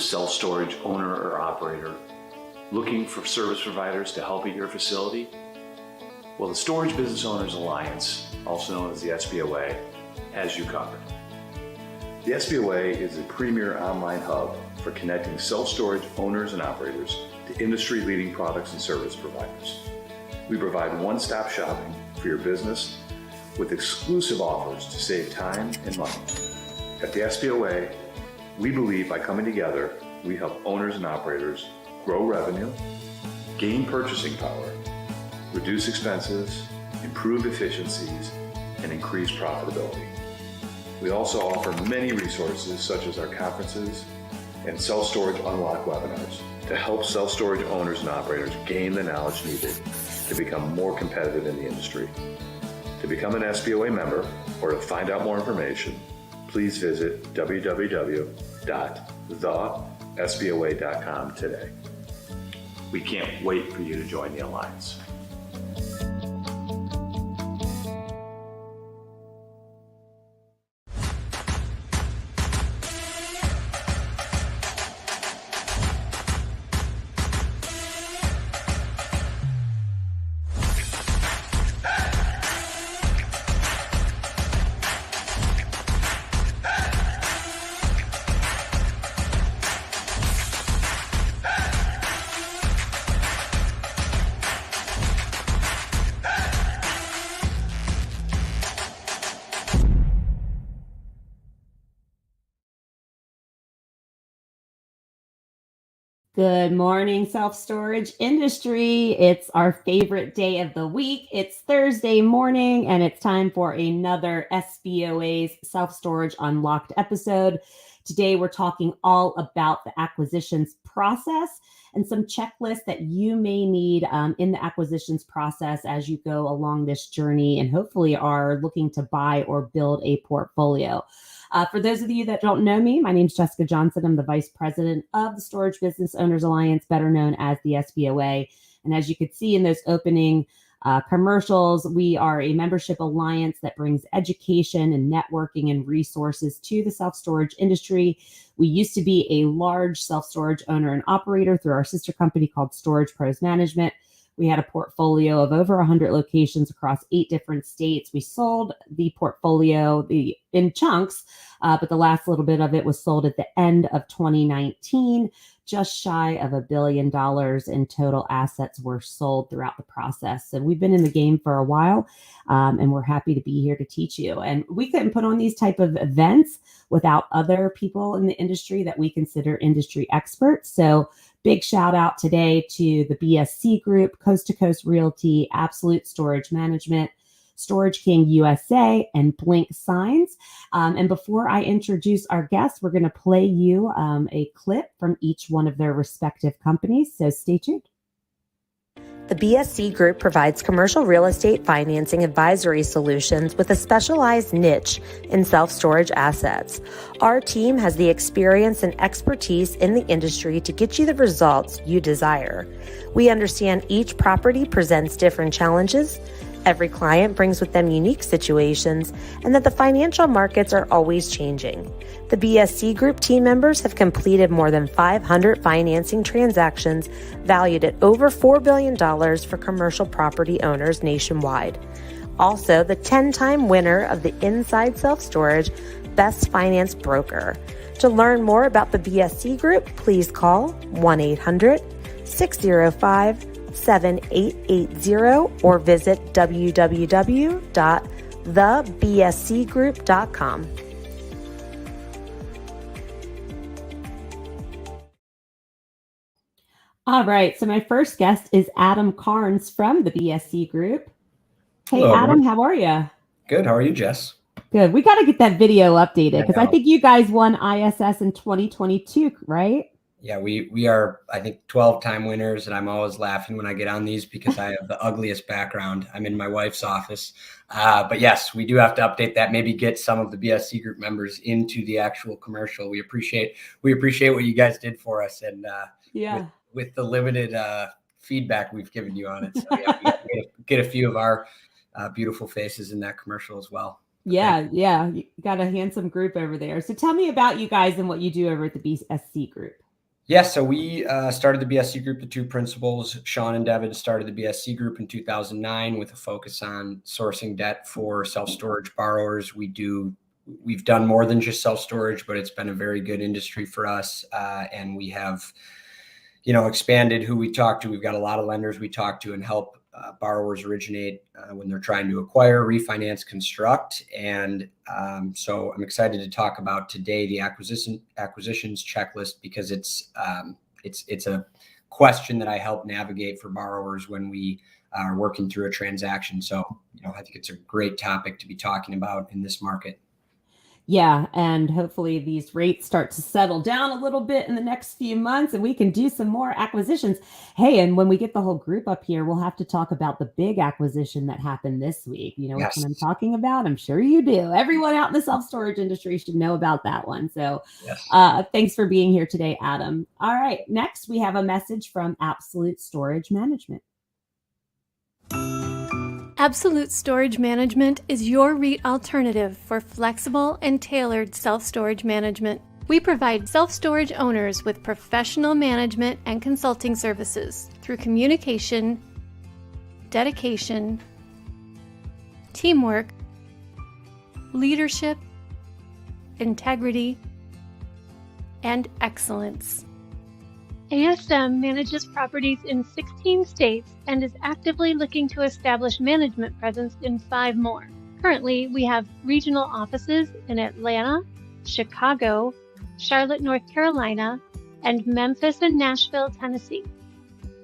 self-storage owner or operator looking for service providers to help at your facility? Well, the Storage Business Owners Alliance, also known as the SBOA, has you covered. The SBOA is a premier online hub for connecting self-storage owners and operators to industry-leading products and service providers. We provide one-stop shopping for your business with exclusive offers to save time and money. At the SBOA, we believe by coming together, we help owners and operators grow revenue, gain purchasing power, reduce expenses, improve efficiencies, and increase profitability. We also offer many resources such as our conferences and self-storage unlock webinars to help self-storage owners and operators gain the knowledge needed to become more competitive in the industry. To become an SBOA member or to find out more information, please visit www.thesboa.com today. We can't wait for you to join the Alliance. Good morning, self-storage industry. It's our favorite day of the week. It's Thursday morning, and it's time for another SBOA's Self-Storage Unlocked episode. Today, we're talking all about the acquisitions process and some checklists that you may need in the acquisitions process as you go along this journey and hopefully are looking to buy or build a portfolio. For those of you that don't know me, my name is Jessica Johnson. I'm the Vice President of the Storage Business Owners Alliance, better known as the SBOA. And as you could see in those opening commercials, we are a membership alliance that brings education and networking and resources to the self-storage industry. We used to be a large self-storage owner and operator through our sister company called Storage Pros Management. We had a portfolio of over 100 locations across 8 different states. We sold the portfolio in chunks, but the last little bit of it was sold at the end of 2019. Just shy of $1 billion in total assets were sold throughout the process. So we've been in the game for a while, and we're happy to be here to teach you. And we couldn't put on these type of events without other people in the industry that we consider industry experts. So big shout out today to the BSC Group, Coast to Coast Realty, Absolute Storage Management, Storage King USA, and Blink Signs. And before I introduce our guests, we're going to play you a clip from each one of their respective companies. So stay tuned. The BSC Group provides commercial real estate financing advisory solutions with a specialized niche in self-storage assets. Our team has the experience and expertise in the industry to get you the results you desire. We understand each property presents different challenges. Every client brings with them unique situations, and that the financial markets are always changing. The BSC Group team members have completed more than 500 financing transactions valued at over $4 billion for commercial property owners nationwide. Also, the 10-time winner of the Inside Self-Storage Best Finance Broker. To learn more about the BSC Group, please call 1-800-605-7880 or visit www.thebscgroup.com. All right. So my first guest is Adam Carnes from the BSC Group. Hey, Hello, Adam, everyone. how are you? Good. How are you, Jess? Good. We got to get that video updated because I know. think you guys won ISS in 2022, right? Yeah, we are, I think, 12-time winners, and I'm always laughing when I get on these because I have the ugliest background. I'm in my wife's office. But yes, we do have to update that, maybe get some of the BSC Group members into the actual commercial. We appreciate what you guys did for us, and with the limited feedback we've given you on it. So yeah, we have to get a few of our beautiful faces in that commercial as well. Yeah. You got a handsome group over there. So tell me about you guys and what you do over at the BSC Group. Yeah, so we started the BSC group, the two principals, Sean and Devin, started the BSC group in 2009 with a focus on sourcing debt for self-storage borrowers. We've done more than just self-storage, but it's been a very good industry for us. And we have, expanded who we talk to. We've got a lot of lenders we talk to and help borrowers originate when they're trying to acquire, refinance, construct. And so I'm excited to talk about today the acquisitions checklist, because it's a question that I help navigate for borrowers when we are working through a transaction. So, I think it's a great topic to be talking about in this market. Yeah, and hopefully these rates start to settle down a little bit in the next few months and we can do some more acquisitions. Hey, and when we get the whole group up here, we'll have to talk about the big acquisition that happened this week. You know which Yes. one I'm talking about? I'm sure you do. Everyone out in the self-storage industry should know about that one. So Yes. Thanks for being here today, Adam. All right, next we have a message from Absolute Storage Management. Absolute Storage Management is your REIT alternative for flexible and tailored self-storage management. We provide self-storage owners with professional management and consulting services through communication, dedication, teamwork, leadership, integrity, and excellence. ASM manages properties in 16 states and is actively looking to establish management presence in 5 more. Currently, we have regional offices in Atlanta, Chicago, Charlotte, North Carolina, and Memphis and Nashville, Tennessee.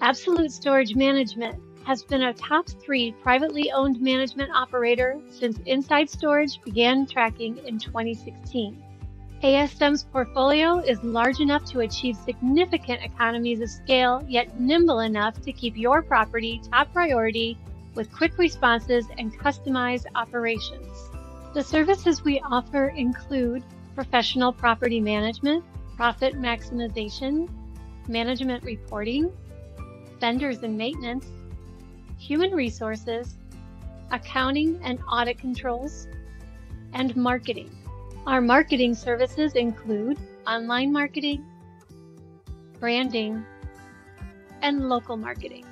Absolute Storage Management has been a top 3 privately owned management operator since Inside Storage began tracking in 2016. ASM's portfolio is large enough to achieve significant economies of scale, yet nimble enough to keep your property top priority with quick responses and customized operations. The services we offer include professional property management, profit maximization, management reporting, vendors and maintenance, human resources, accounting and audit controls, and marketing. Our marketing services include online marketing, branding, and local marketing.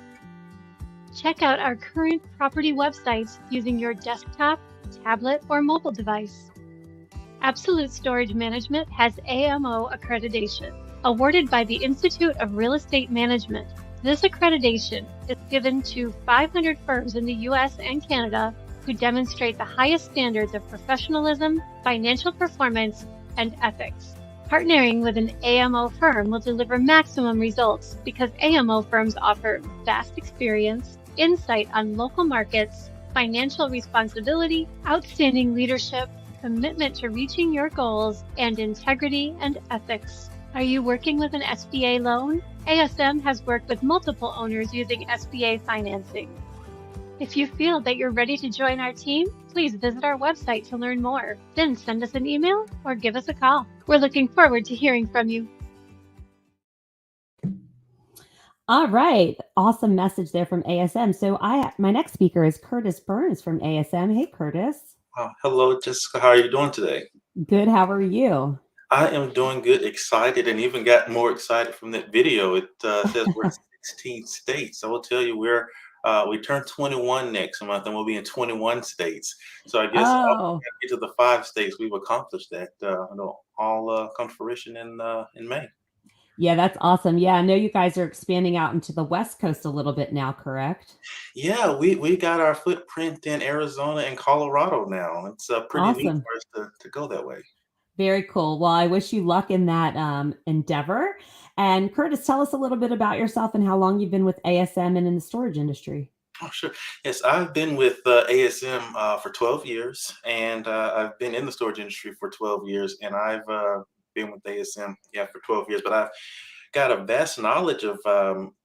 Check out our current property websites using your desktop, tablet, or mobile device. Absolute Storage Management has AMO accreditation, awarded by the Institute of Real Estate Management. This accreditation is given to 500 firms in the U.S. and Canada who demonstrate the highest standards of professionalism, financial performance, and ethics. Partnering with an AMO firm will deliver maximum results because AMO firms offer vast experience, insight on local markets, financial responsibility, outstanding leadership, commitment to reaching your goals, and integrity and ethics. Are you working with an SBA loan? ASM has worked with multiple owners using SBA financing. If you feel that you're ready to join our team, please visit our website to learn more. Then send us an email or give us a call. We're looking forward to hearing from you. All right. Awesome message there from ASM. So my next speaker is Curtis Burns from ASM. Hey, Curtis. Hello, Jessica. How are you doing today? Good. How are you? I am doing good, excited, and even got more excited from that video. It says we're in 16 states. I will tell you, we turn 21 next month, and we'll be in 21 states. So I guess Oh, get to the 5 states, we've accomplished that. All come to fruition in May. yeah, that's awesome. Yeah, I know you guys are expanding out into the West Coast a little bit now, correct? Yeah, we got our footprint in Arizona and Colorado now. It's pretty neat Awesome. for us to go that way. Very cool. Well, I wish you luck in that endeavor. And Curtis, tell us a little bit about yourself and how long you've been with ASM and in the storage industry. Oh, sure. Yes, I've been with ASM for 12 years, and I've been in the storage industry for 12 years, and I've been with ASM, for 12 years. But I've got a vast knowledge of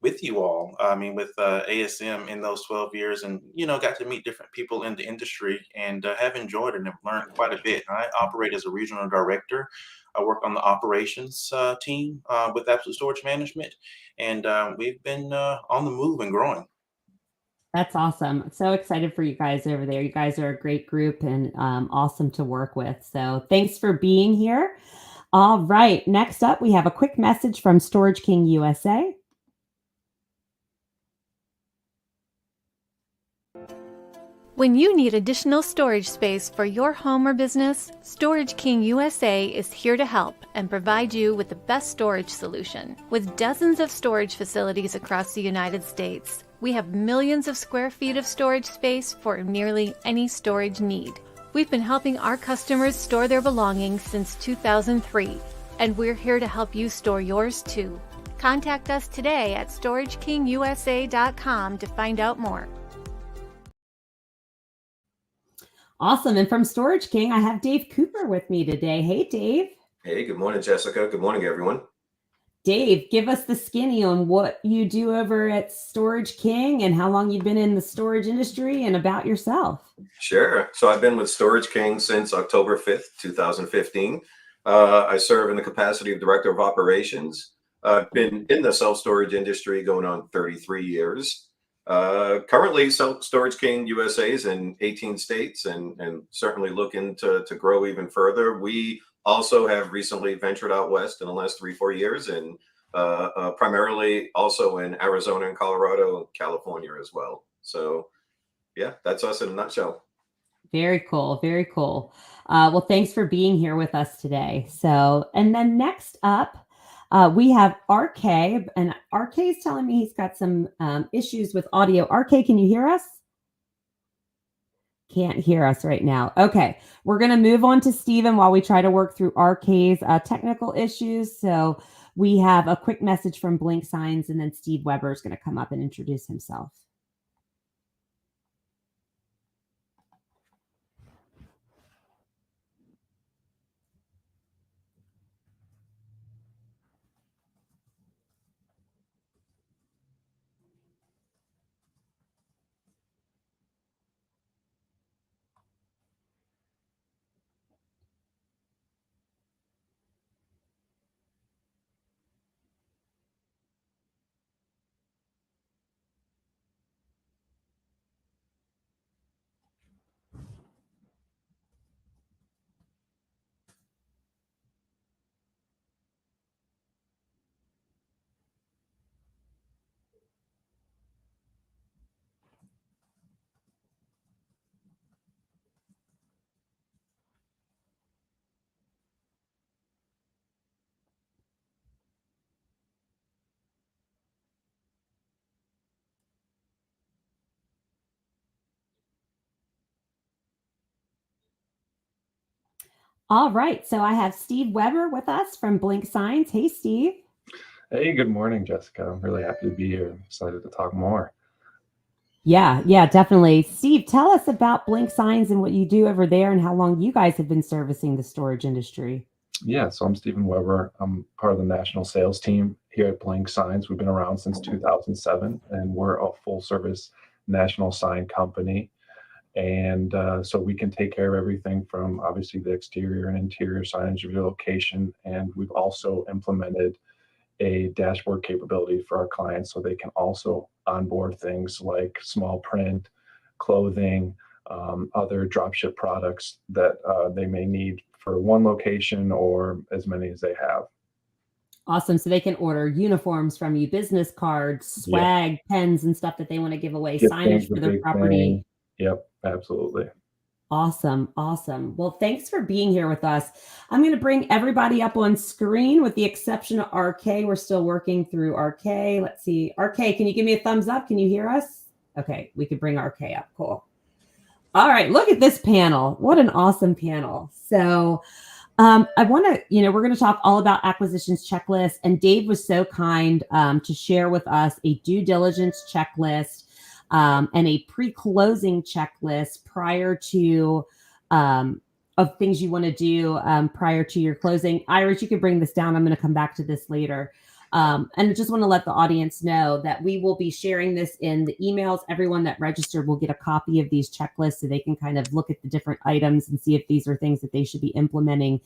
with you all. I mean, with ASM in those 12 years, and got to meet different people in the industry, and have enjoyed it and have learned quite a bit. I operate as a regional director. I work on the operations team with Absolute Storage Management, and we've been on the move and growing. That's awesome. So excited for you guys over there. You guys are a great group and awesome to work with. So thanks for being here. All right. Next up, we have a quick message from Storage King USA. When you need additional storage space for your home or business, Storage King USA is here to help and provide you with the best storage solution. With dozens of storage facilities across the United States, we have millions of square feet of storage space for nearly any storage need. We've been helping our customers store their belongings since 2003, and we're here to help you store yours too. Contact us today at storagekingusa.com to find out more. Awesome. And from Storage King, I have Dave Cooper with me today. Hey, Dave. Hey, good morning, Jessica. Good morning, everyone. Dave, give us the skinny on what you do over at Storage King and how long you've been in the storage industry and about yourself. Sure. So I've been with Storage King since October 5th, 2015. I serve in the capacity of Director of Operations. I've been in the self-storage industry going on 33 years. Currently, Storage King USA is in 18 states and certainly looking to grow even further. We also have recently ventured out west in the last 3-4 years, and primarily also in Arizona and Colorado and California as well. So yeah, that's us in a nutshell. Very cool. Very cool. Well, thanks for being here with us today. So, and then next up, we have RK, and RK is telling me he's got some issues with audio. RK, can you hear us? Can't hear us right now. Okay, we're going to move on to Stephen while we try to work through RK's technical issues. So we have a quick message from Blink Signs, and then Steve Weber is going to come up and introduce himself. All right, so I have Steve Weber with us from Blink Signs. Hey, Steve. Hey, good morning, Jessica. I'm really happy to be here. I'm excited to talk more. Yeah, definitely. Steve, tell us about Blink Signs and what you do over there and how long you guys have been servicing the storage industry. Yeah, so I'm Stephen Weber. I'm part of the national sales team here at Blink Signs. We've been around since 2007, and we're a full-service national sign company. And so we can take care of everything from obviously the exterior and interior signage of your location. And we've also implemented a dashboard capability for our clients so they can also onboard things like small print, clothing, other dropship products that they may need for one location or as many as they have. Awesome. So they can order uniforms from you, business cards, swag, pens, and stuff that they want to give away, signage for their property. Yep, absolutely. Awesome. Well, thanks for being here with us. I'm going to bring everybody up on screen with the exception of RK. We're still working through RK. Let's see. RK, can you give me a thumbs up? Can you hear us? Okay, we could bring RK up. Cool. All right, look at this panel. What an awesome panel. So I want to, we're going to talk all about acquisitions checklist. And Dave was so kind to share with us a due diligence checklist and a pre-closing checklist prior to of things you want to do prior to your closing. Iris, you could bring this down. I'm going to come back to this later. And I just want to let the audience know that we will be sharing this in the emails. Everyone that registered will get a copy of these checklists so they can kind of look at the different items and see if these are things that they should be implementing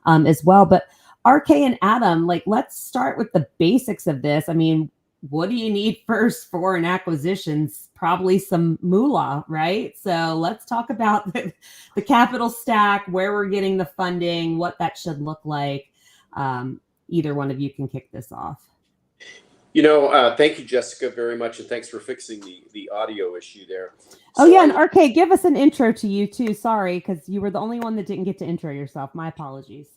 as well. But RK and Adam, let's start with the basics of this. I mean, what do you need first for an acquisitions? Probably some moolah, right? So let's talk about the capital stack, where we're getting the funding, what that should look like. Either one of you can kick this off. Thank you, Jessica, very much, and thanks for fixing the audio issue there. Oh, yeah, and RK, give us an intro to you, too. Sorry, because you were the only one that didn't get to intro yourself. My apologies.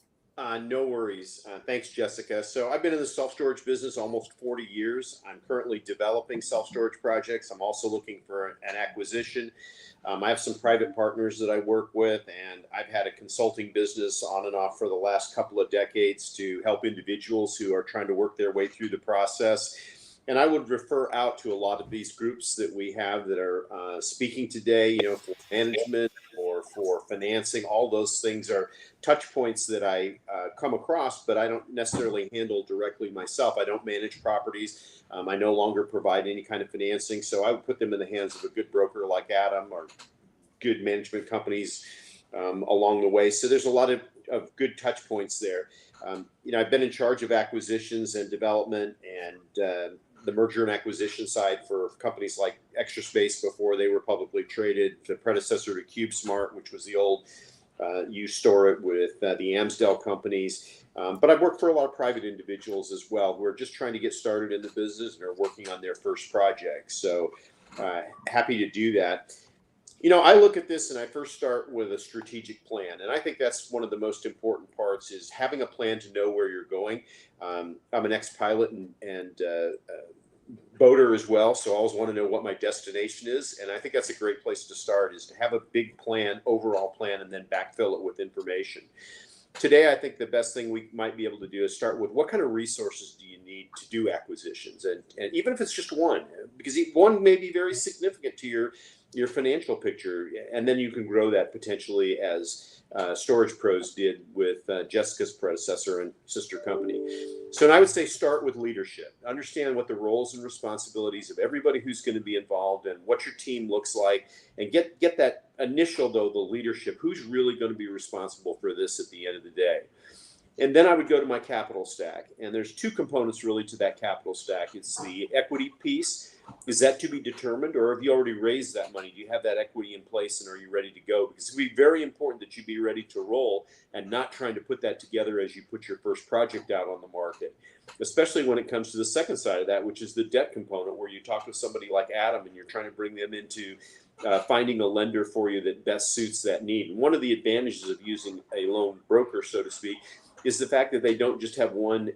No worries. Thanks, Jessica. So I've been in the self-storage business almost 40 years. I'm currently developing self-storage projects. I'm also looking for an acquisition. I have some private partners that I work with, and I've had a consulting business on and off for the last couple of decades to help individuals who are trying to work their way through the process. And I would refer out to a lot of these groups that we have that are speaking today, for management or for financing. All those things are touch points that I come across, but I don't necessarily handle directly myself. I don't manage properties. I no longer provide any kind of financing. So I would put them in the hands of a good broker like Adam or good management companies along the way. So there's a lot of good touch points there. I've been in charge of acquisitions and development and the merger and acquisition side for companies like Extra Space before they were publicly traded, the predecessor to CubeSmart, which was the old you store it with the Amsdale companies. But I've worked for a lot of private individuals as well who are just trying to get started in the business and are working on their first project. So happy to do that. I look at this and I first start with a strategic plan. And I think that's one of the most important parts is having a plan to know where you're going. I'm an ex-pilot and boater as well. So I always want to know what my destination is. And I think that's a great place to start is to have a big plan, overall plan, and then backfill it with information. Today, I think the best thing we might be able to do is start with what kind of resources do you need to do acquisitions? And even if it's just one, because one may be very significant to your financial picture, and then you can grow that potentially as Storage Pros did with Jessica's predecessor and sister company. So I would say start with leadership. Understand what the roles and responsibilities of everybody who's going to be involved and what your team looks like, and get that initial, the leadership. Who's really going to be responsible for this at the end of the day? And then I would go to my capital stack. And there's two components really to that capital stack. It's the equity piece. Is that to be determined, or have you already raised that money? Do you have that equity in place, and are you ready to go? Because it's going to be very important that you be ready to roll and not trying to put that together as you put your first project out on the market, especially when it comes to the second side of that, which is the debt component, where you talk to somebody like Adam and you're trying to bring them into finding a lender for you that best suits that need. And one of the advantages of using a loan broker, so to speak, is the fact that they don't just have one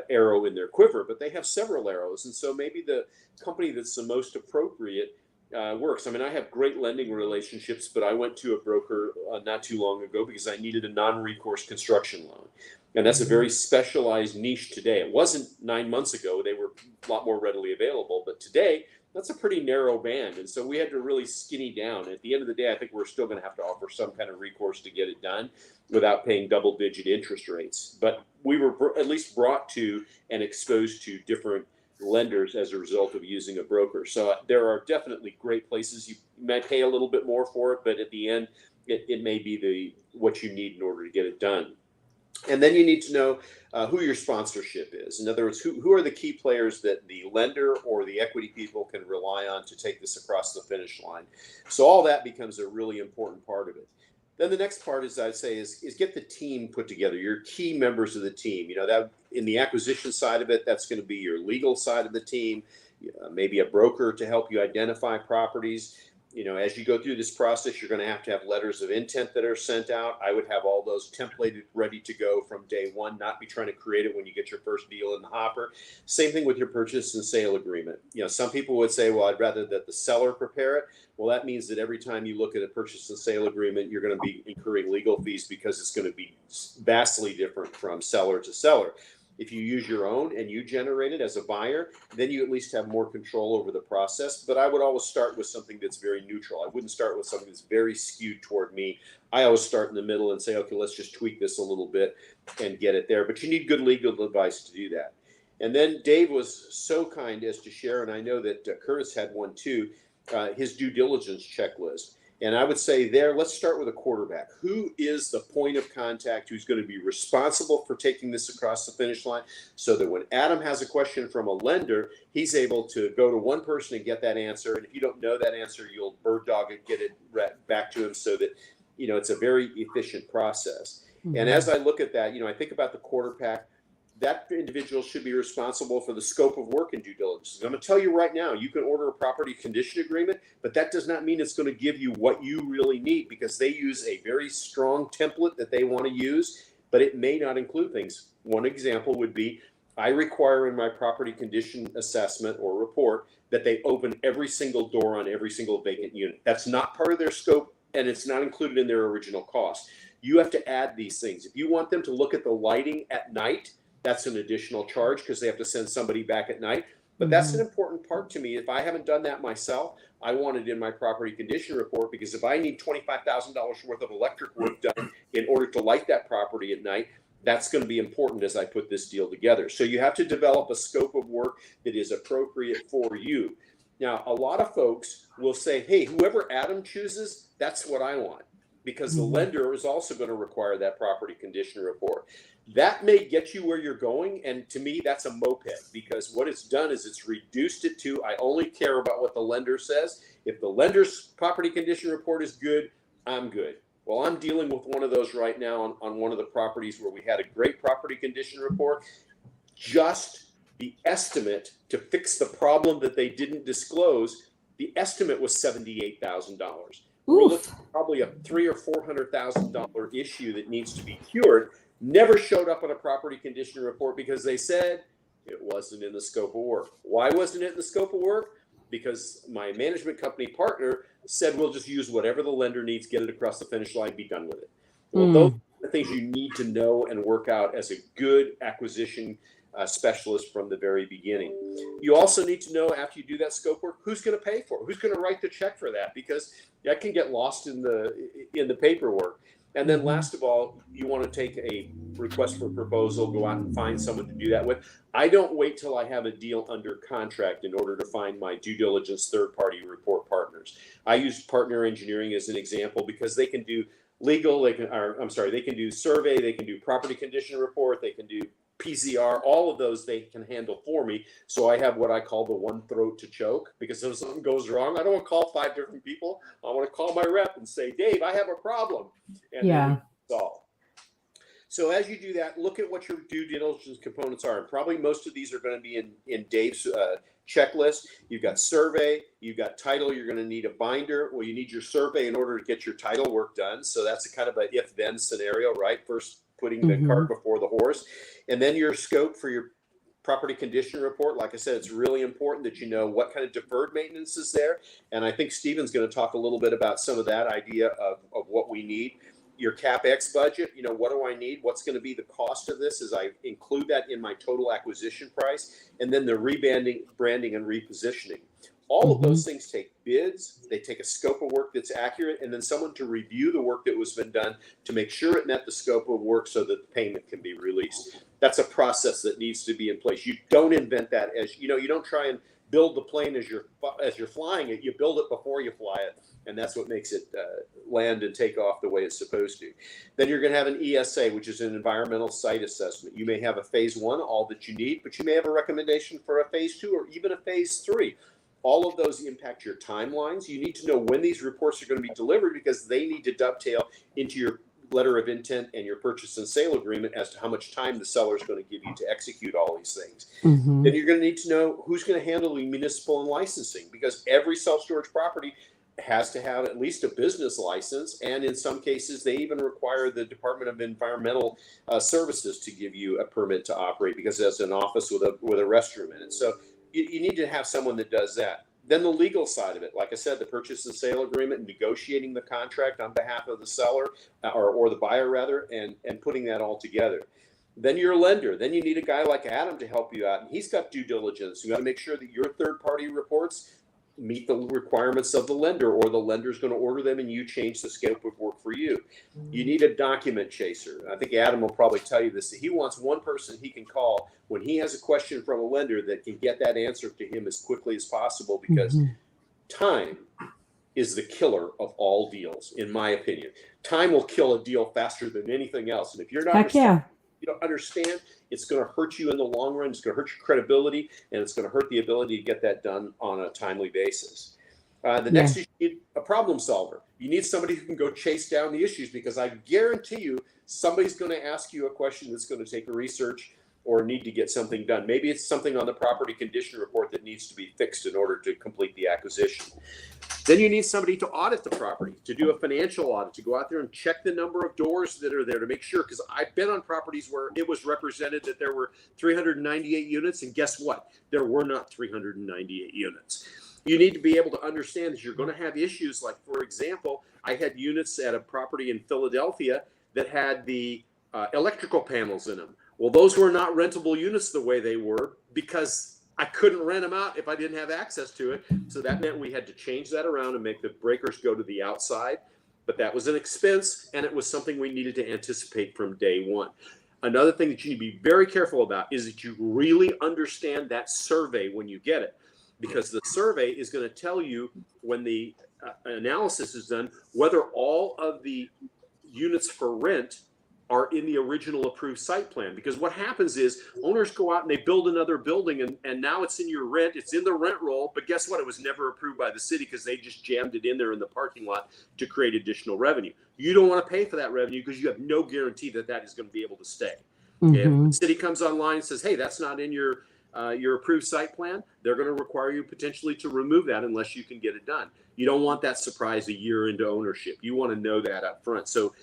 arrow in their quiver, but they have several arrows. And so maybe the company that's the most appropriate works. I mean, I have great lending relationships, but I went to a broker not too long ago because I needed a non-recourse construction loan. And that's a very specialized niche today. It wasn't 9 months ago. They were a lot more readily available. But today, that's a pretty narrow band. And so we had to really skinny down. At the end of the day, I think we're still going to have to offer some kind of recourse to get it done without paying double-digit interest rates. But we were at least brought to and exposed to different lenders as a result of using a broker. So there are definitely great places. You might pay a little bit more for it, but at the end, it may be what you need in order to get it done. And then you need to know who your sponsorship is. In other words, who are the key players that the lender or the equity people can rely on to take this across the finish line. So all that becomes a really important part of it. Then the next part, as I'd say, is get the team put together, your key members of the team. That in the acquisition side of it, that's going to be your legal side of the team, maybe a broker to help you identify properties. As you go through this process, you're going to have letters of intent that are sent out. I would have all those templated, ready to go from day one, not be trying to create it when you get your first deal in the hopper. Same thing with your purchase and sale agreement. Some people would say, well, I'd rather that the seller prepare it. Well, that means that every time you look at a purchase and sale agreement, you're going to be incurring legal fees because it's going to be vastly different from seller to seller. If you use your own and you generate it as a buyer, then you at least have more control over the process. But I would always start with something that's very neutral. I wouldn't start with something that's very skewed toward me. I always start in the middle and say, okay, let's just tweak this a little bit and get it there. But you need good legal advice to do that. And then Dave was so kind as to share, and I know that Curtis had one too, his due diligence checklist. And I would say there, let's start with a quarterback. Who is the point of contact who's going to be responsible for taking this across the finish line so that when Adam has a question from a lender, he's able to go to one person and get that answer. And if you don't know that answer, you'll bird dog it, get it back to him so that, it's a very efficient process. And as I look at that, I think about the quarter pack. That individual should be responsible for the scope of work and due diligence. I'm going to tell you right now, you can order a property condition agreement, but that does not mean it's going to give you what you really need, because they use a very strong template that they want to use, but it may not include things. One example would be, I require in my property condition assessment or report that they open every single door on every single vacant unit. That's not part of their scope, and it's not included in their original cost. You have to add these things. If you want them to look at the lighting at night, that's an additional charge, because they have to send somebody back at night. But that's an important part to me. If I haven't done that myself, I want it in my property condition report, because if I need $25,000 worth of electric work done in order to light that property at night, that's going to be important as I put this deal together. So you have to develop a scope of work that is appropriate for you. Now, a lot of folks will say, hey, whoever Adam chooses, that's what I want, because the lender is also going to require that property condition report. That may get you where you're going, and to me, that's a moped, because what it's done is it's reduced it to, I only care about what the lender says. If the lender's property condition report is good, I'm good. Well, I'm dealing with one of those right now on one of the properties where we had a great property condition report. Just the estimate to fix the problem that they didn't disclose, the estimate was $78,000. We're looking at probably a $300,000 or $400,000 issue that needs to be cured. Never showed up on a property condition report because they said it wasn't in the scope of work. Why wasn't it in the scope of work? Because my management company partner said, we'll just use whatever the lender needs, get it across the finish line, be done with it. Well, those are the things you need to know and work out as a good acquisition specialist from the very beginning. You also need to know, after you do that scope work, who's going to pay for it, who's going to write the check for that, because that can get lost in the paperwork. And then last of all, you want to take a request for proposal, go out and find someone to do that with. I don't wait till I have a deal under contract in order to find my due diligence third-party report partners. I use Partner Engineering as an example, because they can do legal, they can do survey, they can do property condition report, they can do PZR, all of those they can handle for me. So I have what I call the one throat to choke, because if something goes wrong, I don't want to call 5 different people. I want to call my rep and say, Dave, I have a problem. And then solve. So as you do that, look at what your due diligence components are. And probably most of these are going to be in Dave's checklist. You've got survey, you've got title, you're going to need a binder. Well, you need your survey in order to get your title work done. So that's a kind of an if-then scenario, right? First, putting the cart before the horse. And then your scope for your property condition report. Like I said, it's really important that you know what kind of deferred maintenance is there. And I think Stephen's going to talk a little bit about some of that idea of what we need. Your CapEx budget, what do I need? What's going to be the cost of this, as I include that in my total acquisition price. And then the rebranding, branding, and repositioning. All of those things take bids, they take a scope of work that's accurate, and then someone to review the work that was been done to make sure it met the scope of work so that the payment can be released. That's a process that needs to be in place. You don't invent that as, you don't try and build the plane as you're flying it. You build it before you fly it, and that's what makes it land and take off the way it's supposed to. Then you're going to have an ESA, which is an environmental site assessment. You may have a phase 1, all that you need, but you may have a recommendation for a phase 2 or even a phase 3. All of those impact your timelines. You need to know when these reports are going to be delivered, because they need to dovetail into your letter of intent and your purchase and sale agreement as to how much time the seller is going to give you to execute all these things. Then you're going to need to know who's going to handle the municipal and licensing, because every self-storage property has to have at least a business license. And in some cases, they even require the Department of Environmental Services to give you a permit to operate, because that's an office with a restroom in it. So you need to have someone that does that. Then the legal side of it, like I said, the purchase and sale agreement, negotiating the contract on behalf of the seller or the buyer rather, and putting that all together. Then your lender. Then you need a guy like Adam to help you out, and he's got due diligence. You got to make sure that your third-party reports meet the requirements of the lender, or the lender's going to order them and you change the scope of work for you. You need a document chaser. I think Adam will probably tell you this. He wants one person he can call when he has a question from a lender that can get that answer to him as quickly as possible, because time is the killer of all deals, in my opinion. Time will kill a deal faster than anything else. And if you're not you don't understand, it's going to hurt you in the long run. It's going to hurt your credibility, and it's going to hurt the ability to get that done on a timely basis. The next issue, you need a problem solver. You need somebody who can go chase down the issues, because I guarantee you somebody's going to ask you a question that's going to take research or need to get something done. Maybe it's something on the property condition report that needs to be fixed in order to complete the acquisition. Then you need somebody to audit the property, to do a financial audit, to go out there and check the number of doors that are there to make sure, because I've been on properties where it was represented that there were 398 units, and guess what? There were not 398 units. You need to be able to understand that you're going to have issues like, for example, I had units at a property in Philadelphia that had the electrical panels in them. Well, those were not rentable units the way they were, because I couldn't rent them out if I didn't have access to it. So that meant we had to change that around and make the breakers go to the outside. But that was an expense, and it was something we needed to anticipate from day one. Another thing that you need to be very careful about is that you really understand that survey when you get it, because the survey is going to tell you, when the analysis is done, whether all of the units for rent are in the original approved site plan. Because what happens is owners go out and they build another building, and now it's in your rent, it's in the rent roll, but guess what? It was never approved by the city because they just jammed it in there in the parking lot to create additional revenue. You don't want to pay for that revenue because you have no guarantee that that is going to be able to stay. If the city comes online and says, hey, that's not in your approved site plan, they're going to require you potentially to remove that unless you can get it done. You don't want that surprise a year into ownership. You want to know that up front. So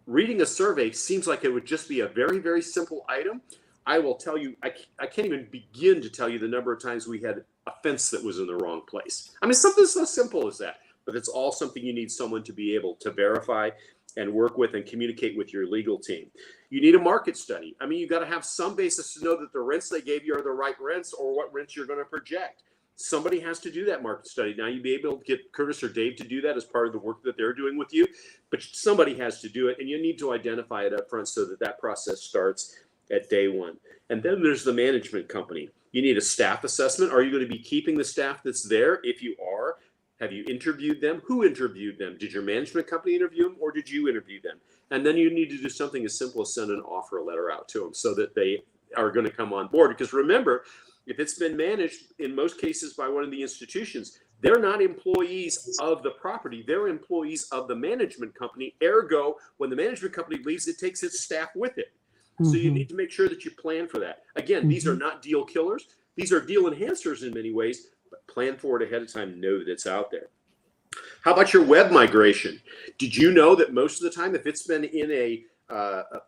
reading a survey seems like it would just be a very, very simple item. I will tell you, I can't even begin to tell you the number of times we had a fence that was in the wrong place. I mean, something so simple as that, but it's all something you need someone to be able to verify and work with and communicate with your legal team. You need a market study. I mean, you got to have some basis to know that the rents they gave you are the right rents or what rents you're going to project. Somebody has to do that market study. Now, you'd be able to get Curtis or Dave to do that as part of the work that they're doing with you, but somebody has to do it, and you need to identify it up front so that that process starts at day one. And then there's the management company. You need a staff assessment. Are you going to be keeping the staff that's there? If you are, have you interviewed them? Who interviewed them? Did your management company interview them, or did you interview them? And then you need to do something as simple as send an offer letter out to them so that they are going to come on board. Because remember, if it's been managed in most cases by one of the institutions, they're not employees of the property. They're employees of the management company. Ergo, when the management company leaves, it takes its staff with it. So you need to make sure that you plan for that. Again, these are not deal killers. These are deal enhancers in many ways, but plan for it ahead of time. Know that it's out there. How about your web migration? Did you know that most of the time, if it's been in a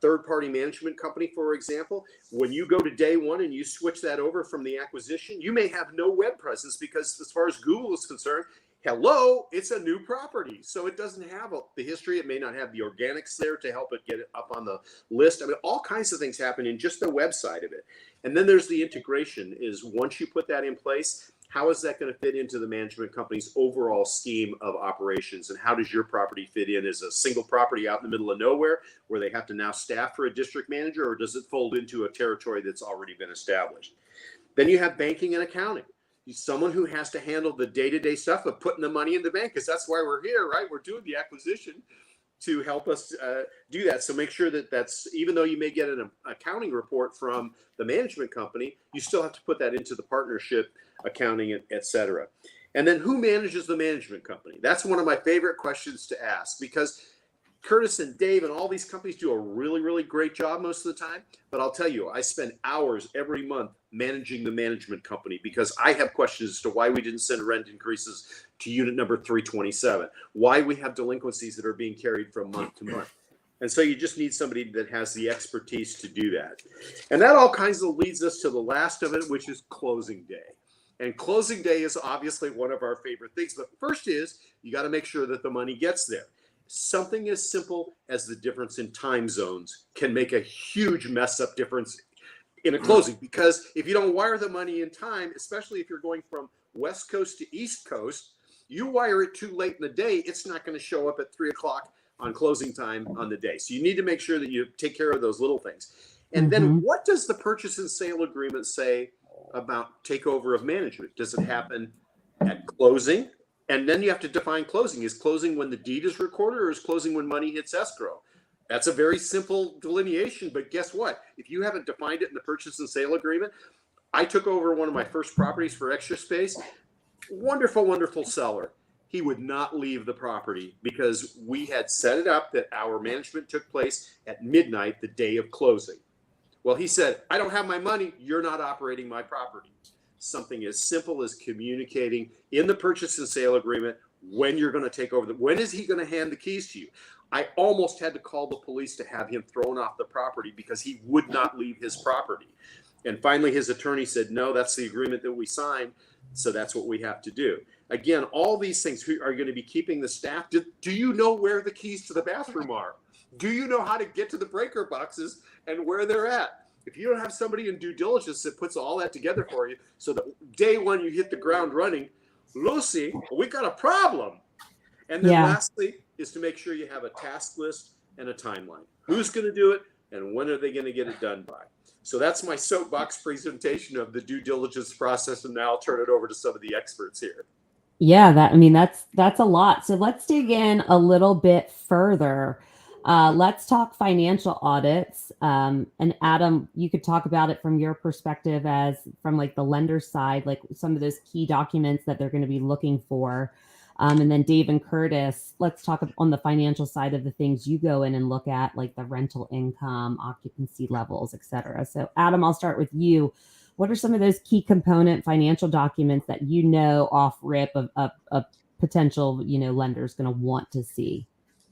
third-party management company, for example, when you go to day one and you switch that over from the acquisition, you may have no web presence because as far as Google is concerned, hello, it's a new property. So it doesn't have the history. It may not have the organics there to help it get it up on the list. I mean, all kinds of things happen in just the website of it. And then there's the integration is once you put that in place, how is that going to fit into the management company's overall scheme of operations? And how does your property fit in as a single property out in the middle of nowhere where they have to now staff for a district manager, or does it fold into a territory that's already been established? Then you have banking and accounting. Someone who has to handle the day-to-day stuff of putting the money in the bank, because that's why we're here, right? We're doing the acquisition to help us do that. So make sure that that's, even though you may get an accounting report from the management company, you still have to put that into the partnership accounting, et cetera. And then who manages the management company? That's one of my favorite questions to ask, because Curtis and Dave and all these companies do a really, really great job most of the time. But I'll tell you, I spend hours every month managing the management company because I have questions as to why we didn't send rent increases to unit number 327, why we have delinquencies that are being carried from month to month. And so you just need somebody that has the expertise to do that. And that all kinds of leads us to the last of it, which is closing day. And closing day is obviously one of our favorite things. But first is you got to make sure that the money gets there. Something as simple as the difference in time zones can make a huge mess up difference in a closing, because if you don't wire the money in time, especially if you're going from West Coast to East Coast, you wire it too late in the day, it's not going to show up at 3 o'clock on closing time on the day. So you need to make sure that you take care of those little things. And then what does the purchase and sale agreement say about takeover of management? Does it happen at closing? And then you have to define closing. Is closing when the deed is recorded, or is closing when money hits escrow? That's a very simple delineation, but guess what? If you haven't defined it in the purchase and sale agreement, I took over one of my first properties for Extra Space. Wonderful, wonderful seller. he would not leave the property because we had set it up that our management took place at midnight the day of closing. Well, he said, I don't have my money. You're not operating my property. Something as simple as communicating in the purchase and sale agreement when you're going to take over. When is he going to hand the keys to you? I almost had to call the police to have him thrown off the property because he would not leave his property. And finally, his attorney said, no, that's the agreement that we signed. So that's what we have to do. Again, all these things are going to be keeping the staff. Do you know where the keys to the bathroom are? Do you know how to get to the breaker boxes and where they're at? If you don't have somebody in due diligence that puts all that together for you, so that day one you hit the ground running, Lucy, we got a problem. And then lastly is to make sure you have a task list and a timeline. Who's going to do it and when are they going to get it done by? So that's my soapbox presentation of the due diligence process. And now I'll turn it over to some of the experts here. Yeah, that's a lot. So let's dig in a little bit further. Let's talk financial audits. And Adam, you could talk about it from your perspective as from like the lender side, like some of those key documents that they're going to be looking for. And then Dave and Curtis, let's talk on the financial side of the things you go in and look at, like the rental income, occupancy levels, et cetera. So Adam, I'll start with you. What are some of those key component financial documents that you know off rip of a potential, lender's going to want to see?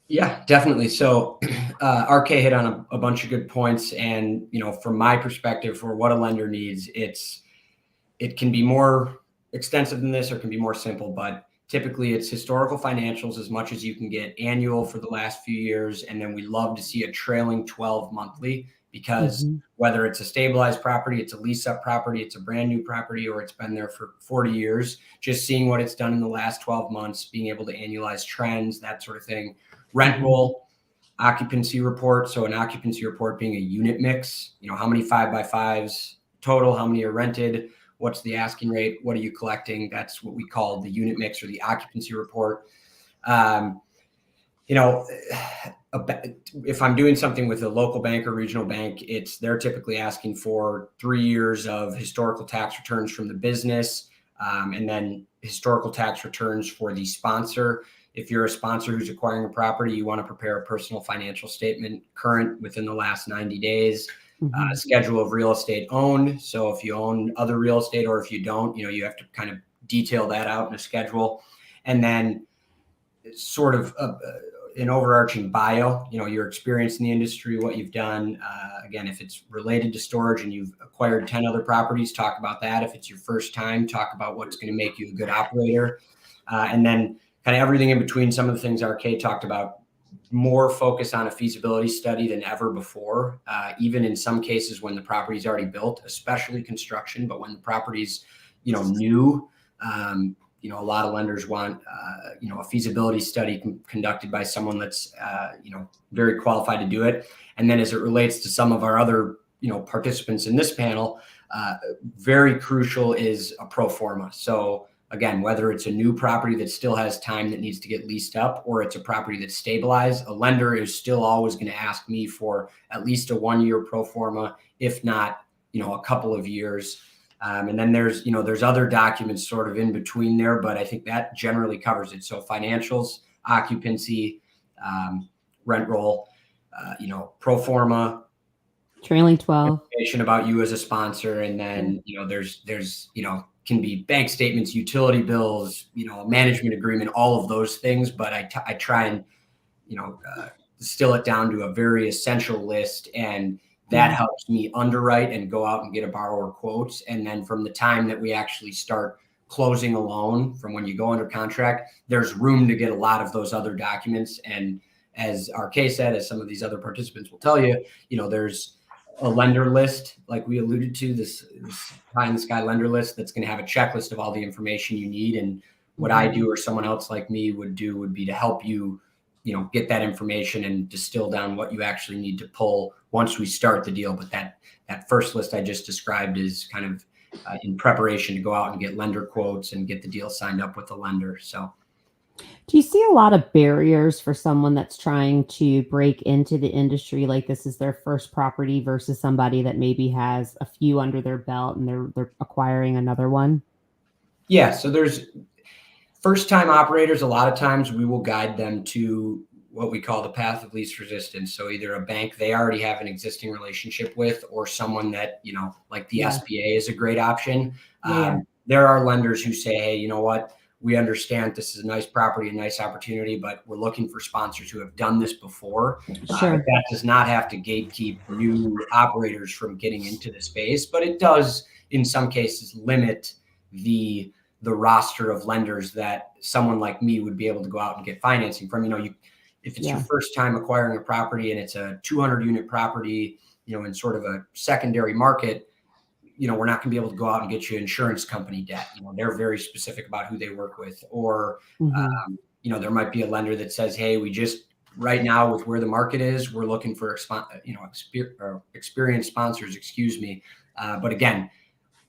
Yeah, definitely. So RK hit on a bunch of good points. And, from my perspective, for what a lender needs, it can be more extensive than this or can be more simple, but typically it's historical financials as much as you can get, annual for the last few years. And then we love to see a trailing 12 monthly, because whether it's a stabilized property, it's a lease up property, it's a brand new property, or it's been there for 40 years, just seeing what it's done in the last 12 months, being able to annualize trends, that sort of thing. Rent roll, occupancy report. So an occupancy report being a unit mix, how many 5x5s total, how many are rented, what's the asking rate, what are you collecting? That's what we call the unit mix or the occupancy report. If I'm doing something with a local bank or regional bank, they're typically asking for 3 years of historical tax returns from the business, and then historical tax returns for the sponsor. If you're a sponsor who's acquiring a property, you want to prepare a personal financial statement current within the last 90 days. Schedule of real estate owned. So if you own other real estate or if you don't, you have to kind of detail that out in a schedule. And then sort of an overarching bio, your experience in the industry, what you've done. Again, if it's related to storage and you've acquired 10 other properties, talk about that. If it's your first time, talk about what's going to make you a good operator. And then kind of everything in between. Some of the things RK talked about, more focus on a feasibility study than ever before, even in some cases when the property's already built, especially construction. But when the property's, new, a lot of lenders want, a feasibility study conducted by someone that's, very qualified to do it. And then as it relates to some of our other, participants in this panel, very crucial is a pro forma. So again, whether it's a new property that still has time that needs to get leased up, or it's a property that's stabilized, a lender is still always going to ask me for at least a 1-year pro forma, if not, a couple of years. And then there's other documents sort of in between there, but I think that generally covers it. So financials, occupancy, rent roll, pro forma, trailing 12, information about you as a sponsor. And then, there's can be bank statements, utility bills, management agreement, all of those things. But I try and, distill it down to a very essential list. And that helps me underwrite and go out and get a borrower quotes. And then from the time that we actually start closing a loan, from when you go under contract, there's room to get a lot of those other documents. And as RK said, as some of these other participants will tell you, there's a lender list, like we alluded to, this pie in the sky lender list that's going to have a checklist of all the information you need. And what I do or someone else like me would do would be to help you, get that information and distill down what you actually need to pull once we start the deal. But that first list I just described is kind of in preparation to go out and get lender quotes and get the deal signed up with the lender. So do you see a lot of barriers for someone that's trying to break into the industry, like this is their first property, versus somebody that maybe has a few under their belt and they're acquiring another one? Yeah. So First-time operators, a lot of times we will guide them to what we call the path of least resistance. So either a bank they already have an existing relationship with, or someone that, like the SBA is a great option. There are lenders who say, hey, you know what? We understand this is a nice property, a nice opportunity, but we're looking for sponsors who have done this before. Sure. That does not have to gatekeep new operators from getting into the space, but it does, in some cases, limit the roster of lenders that someone like me would be able to go out and get financing from. If it's your first time acquiring a property and it's a 200 unit property, in sort of a secondary market, we're not going to be able to go out and get you insurance company debt. They're very specific about who they work with. Or, there might be a lender that says, hey, we just right now with where the market is, we're looking for, experienced sponsors, But again,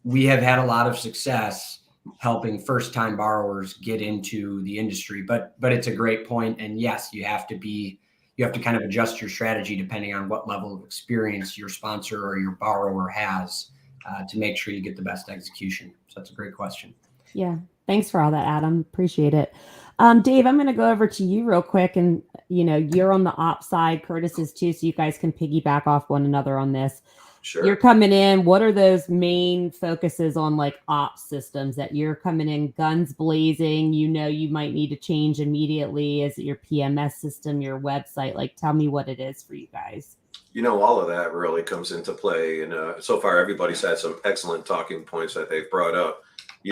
we have had a lot of success helping first-time borrowers get into the industry, but it's a great point. And yes, you have to kind of adjust your strategy depending on what level of experience your sponsor or your borrower has to make sure you get the best execution. So that's a great question. Yeah. Thanks for all that, Adam. Appreciate it. Dave, I'm going to go over to you real quick. And, you're on the ops side, Curtis is too, so you guys can piggyback off one another on this. Sure. You're coming in. What are those main focuses on like ops systems that you're coming in guns blazing? You might need to change immediately. Is it your PMS system, your website? Like, tell me what it is for you guys. All of that really comes into play. And so far, everybody's had some excellent talking points that they've brought up.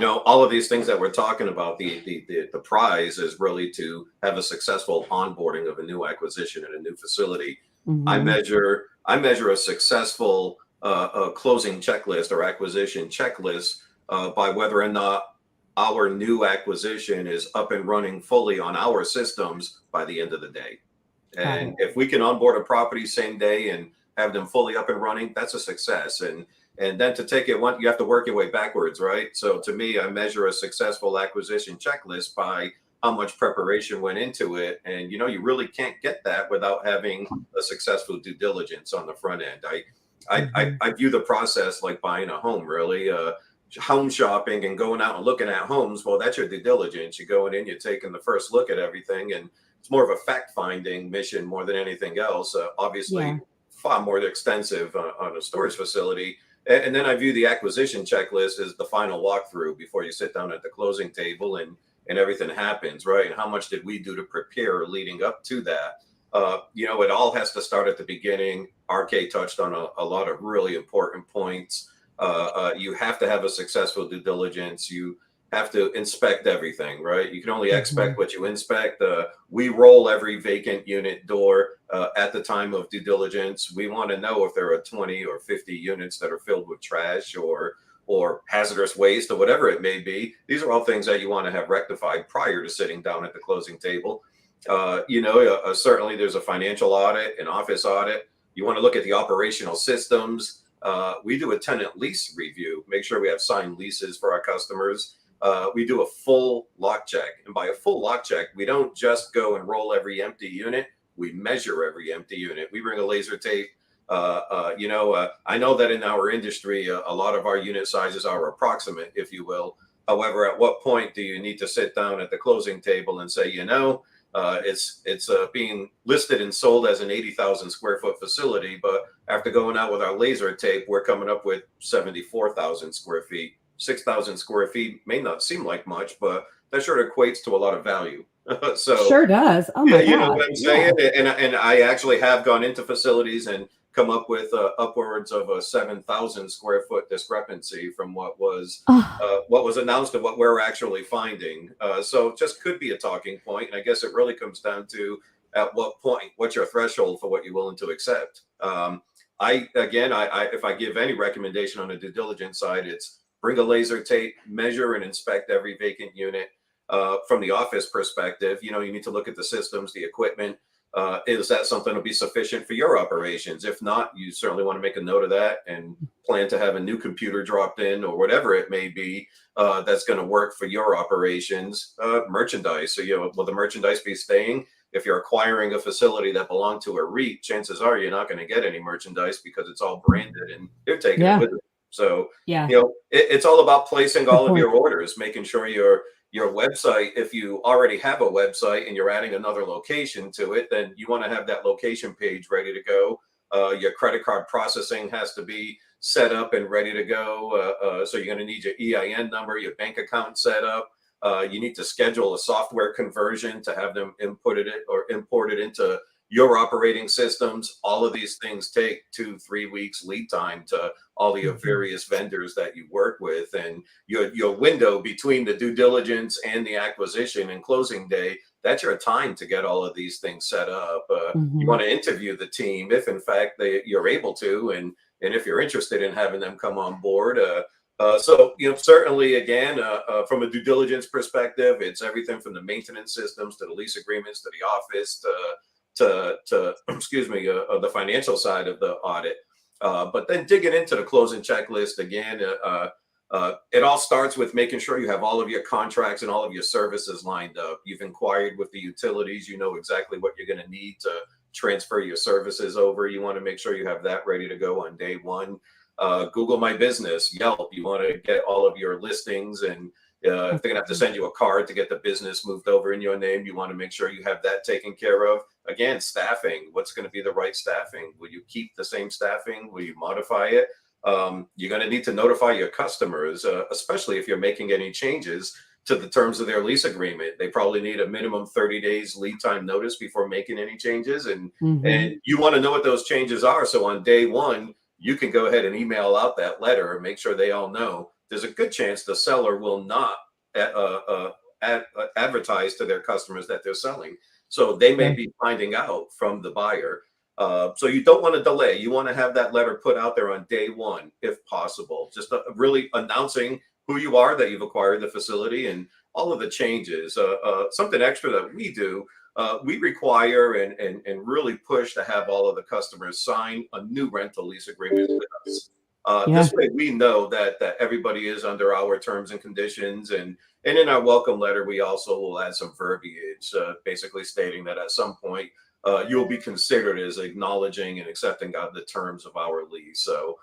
All of these things that we're talking about, the prize is really to have a successful onboarding of a new acquisition in a new facility. Mm-hmm. I measure a successful a closing checklist or acquisition checklist by whether or not our new acquisition is up and running fully on our systems by the end of the day. And if we can onboard a property same day and have them fully up and running, that's a success. And then to take it one, you have to work your way backwards, right? So to me, I measure a successful acquisition checklist by how much preparation went into it. And, you really can't get that without having a successful due diligence on the front end. I view the process like buying a home, really. Home shopping and going out and looking at homes, well, that's your due diligence. You're going in, you're taking the first look at everything, and it's more of a fact-finding mission more than anything else. Obviously, far more extensive on a storage facility. And then I view the acquisition checklist as the final walkthrough before you sit down at the closing table and everything happens, right? And how much did we do to prepare leading up to that? It all has to start at the beginning. RK touched on a lot of really important points. You have to have a successful due diligence. You have to inspect everything, right? You can only expect what you inspect. We roll every vacant unit door at the time of due diligence. We want to know if there are 20 or 50 units that are filled with trash or hazardous waste or whatever it may be. These are all things that you want to have rectified prior to sitting down at the closing table. Certainly there's a financial audit, an office audit. You want to look at the operational systems. We do a tenant lease review, make sure we have signed leases for our customers. We do a full lock check. And by a full lock check, we don't just go and roll every empty unit. We measure every empty unit. We bring a laser tape. I know that in our industry, a lot of our unit sizes are approximate, if you will. However, at what point do you need to sit down at the closing table and say, it's being listed and sold as an 80,000 square foot facility, but after going out with our laser tape, we're coming up with 74,000 square feet. 6,000 square feet may not seem like much, but that sure equates to a lot of value. So sure does. Oh my God. You know what I'm saying? Yeah. And I actually have gone into facilities and come up with upwards of a 7,000 square foot discrepancy from what was announced and what we're actually finding. So it just could be a talking point. And I guess it really comes down to at what point, what's your threshold for what you're willing to accept? If I give any recommendation on the due diligence side, it's bring a laser tape, measure and inspect every vacant unit. From the office perspective, you need to look at the systems, the equipment. Is that something that'll be sufficient for your operations? If not, you certainly want to make a note of that and plan to have a new computer dropped in or whatever it may be that's going to work for your operations. Merchandise. So, will the merchandise be staying? If you're acquiring a facility that belonged to a REIT, chances are you're not going to get any merchandise because it's all branded and they're taking it with them. So, Yeah. it's all about placing Good all of point. your orders, making sure your website, if you already have a website and you're adding another location to it, then you want to have that location page ready to go. Your credit card processing has to be set up and ready to go. So you're going to need your EIN number, your bank account set up. You need to schedule a software conversion to have them inputted it or imported into your operating systems. All of these things take 2-3 weeks lead time to all of your various vendors that you work with, and your window between the due diligence and the acquisition and closing day, that's your time to get all of these things set up. You want to interview the team if in fact you're able to, and if you're interested in having them come on board. So certainly again, from a due diligence perspective, it's everything from the maintenance systems to the lease agreements to the office to excuse me, the financial side of the audit. But then digging into the closing checklist again, it all starts with making sure you have all of your contracts and all of your services lined up. You've inquired with the utilities, you know exactly what you're going to need to transfer your services over. You want to make sure you have that ready to go on day one. Google My Business, Yelp, you want to get all of your listings, and if they're going to have to send you a card to get the business moved over in your name, you want to make sure you have that taken care of. Again, staffing, what's going to be the right staffing? Will you keep the same staffing? Will you modify it? You're going to need to notify your customers, especially if you're making any changes to the terms of their lease agreement. They probably need a minimum 30 days lead time notice before making any changes. And you want to know what those changes are. So on day one, you can go ahead and email out that letter and make sure they all know. There's a good chance the seller will not advertise to their customers that they're selling. So they may be finding out from the buyer. So you don't want to delay. You want to have that letter put out there on day one, if possible, just really announcing who you are, that you've acquired the facility, and all of the changes. Something extra that we do, we require and really push to have all of the customers sign a new rental lease agreement with us. This way we know that everybody is under our terms and conditions, and in our welcome letter, we also will add some verbiage, basically stating that at some point you'll be considered as acknowledging and accepting the terms of our lease. So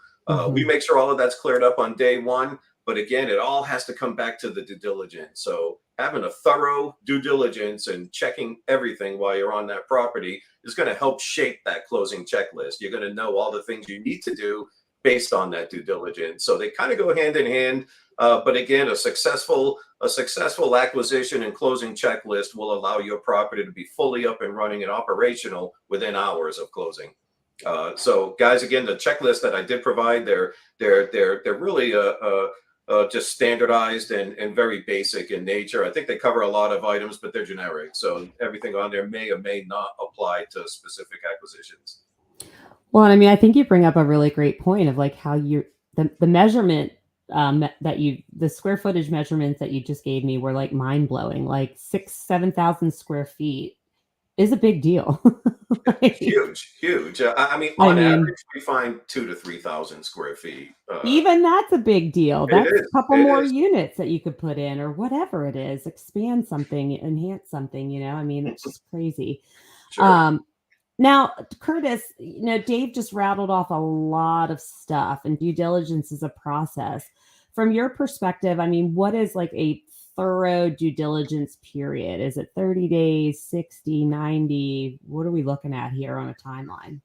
we make sure all of that's cleared up on day one. But again, it all has to come back to the due diligence. So having a thorough due diligence and checking everything while you're on that property is going to help shape that closing checklist. You're going to know all the things you need to do based on that due diligence. So they kind of go hand in hand. But again, a successful acquisition and closing checklist will allow your property to be fully up and running and operational within hours of closing. So guys, again, the checklist that I did provide, they're really just standardized and very basic in nature. I think they cover a lot of items, but they're generic. So everything on there may or may not apply to specific acquisitions. Well, I mean, I think you bring up a really great point of like how the measurement the square footage measurements that you just gave me were like mind blowing. Like 7,000 square feet is a big deal. Huge. I mean, on average, we find 2,000 to 3,000 square feet. Even that's a big deal. That's a couple more units that you could put in, or whatever it is, expand something, enhance something. I mean, it's just crazy. Sure. Now, Curtis, Dave just rattled off a lot of stuff, and due diligence is a process. From your perspective, I mean, what is like a thorough due diligence period? Is it 30 days, 60, 90? What are we looking at here on a timeline?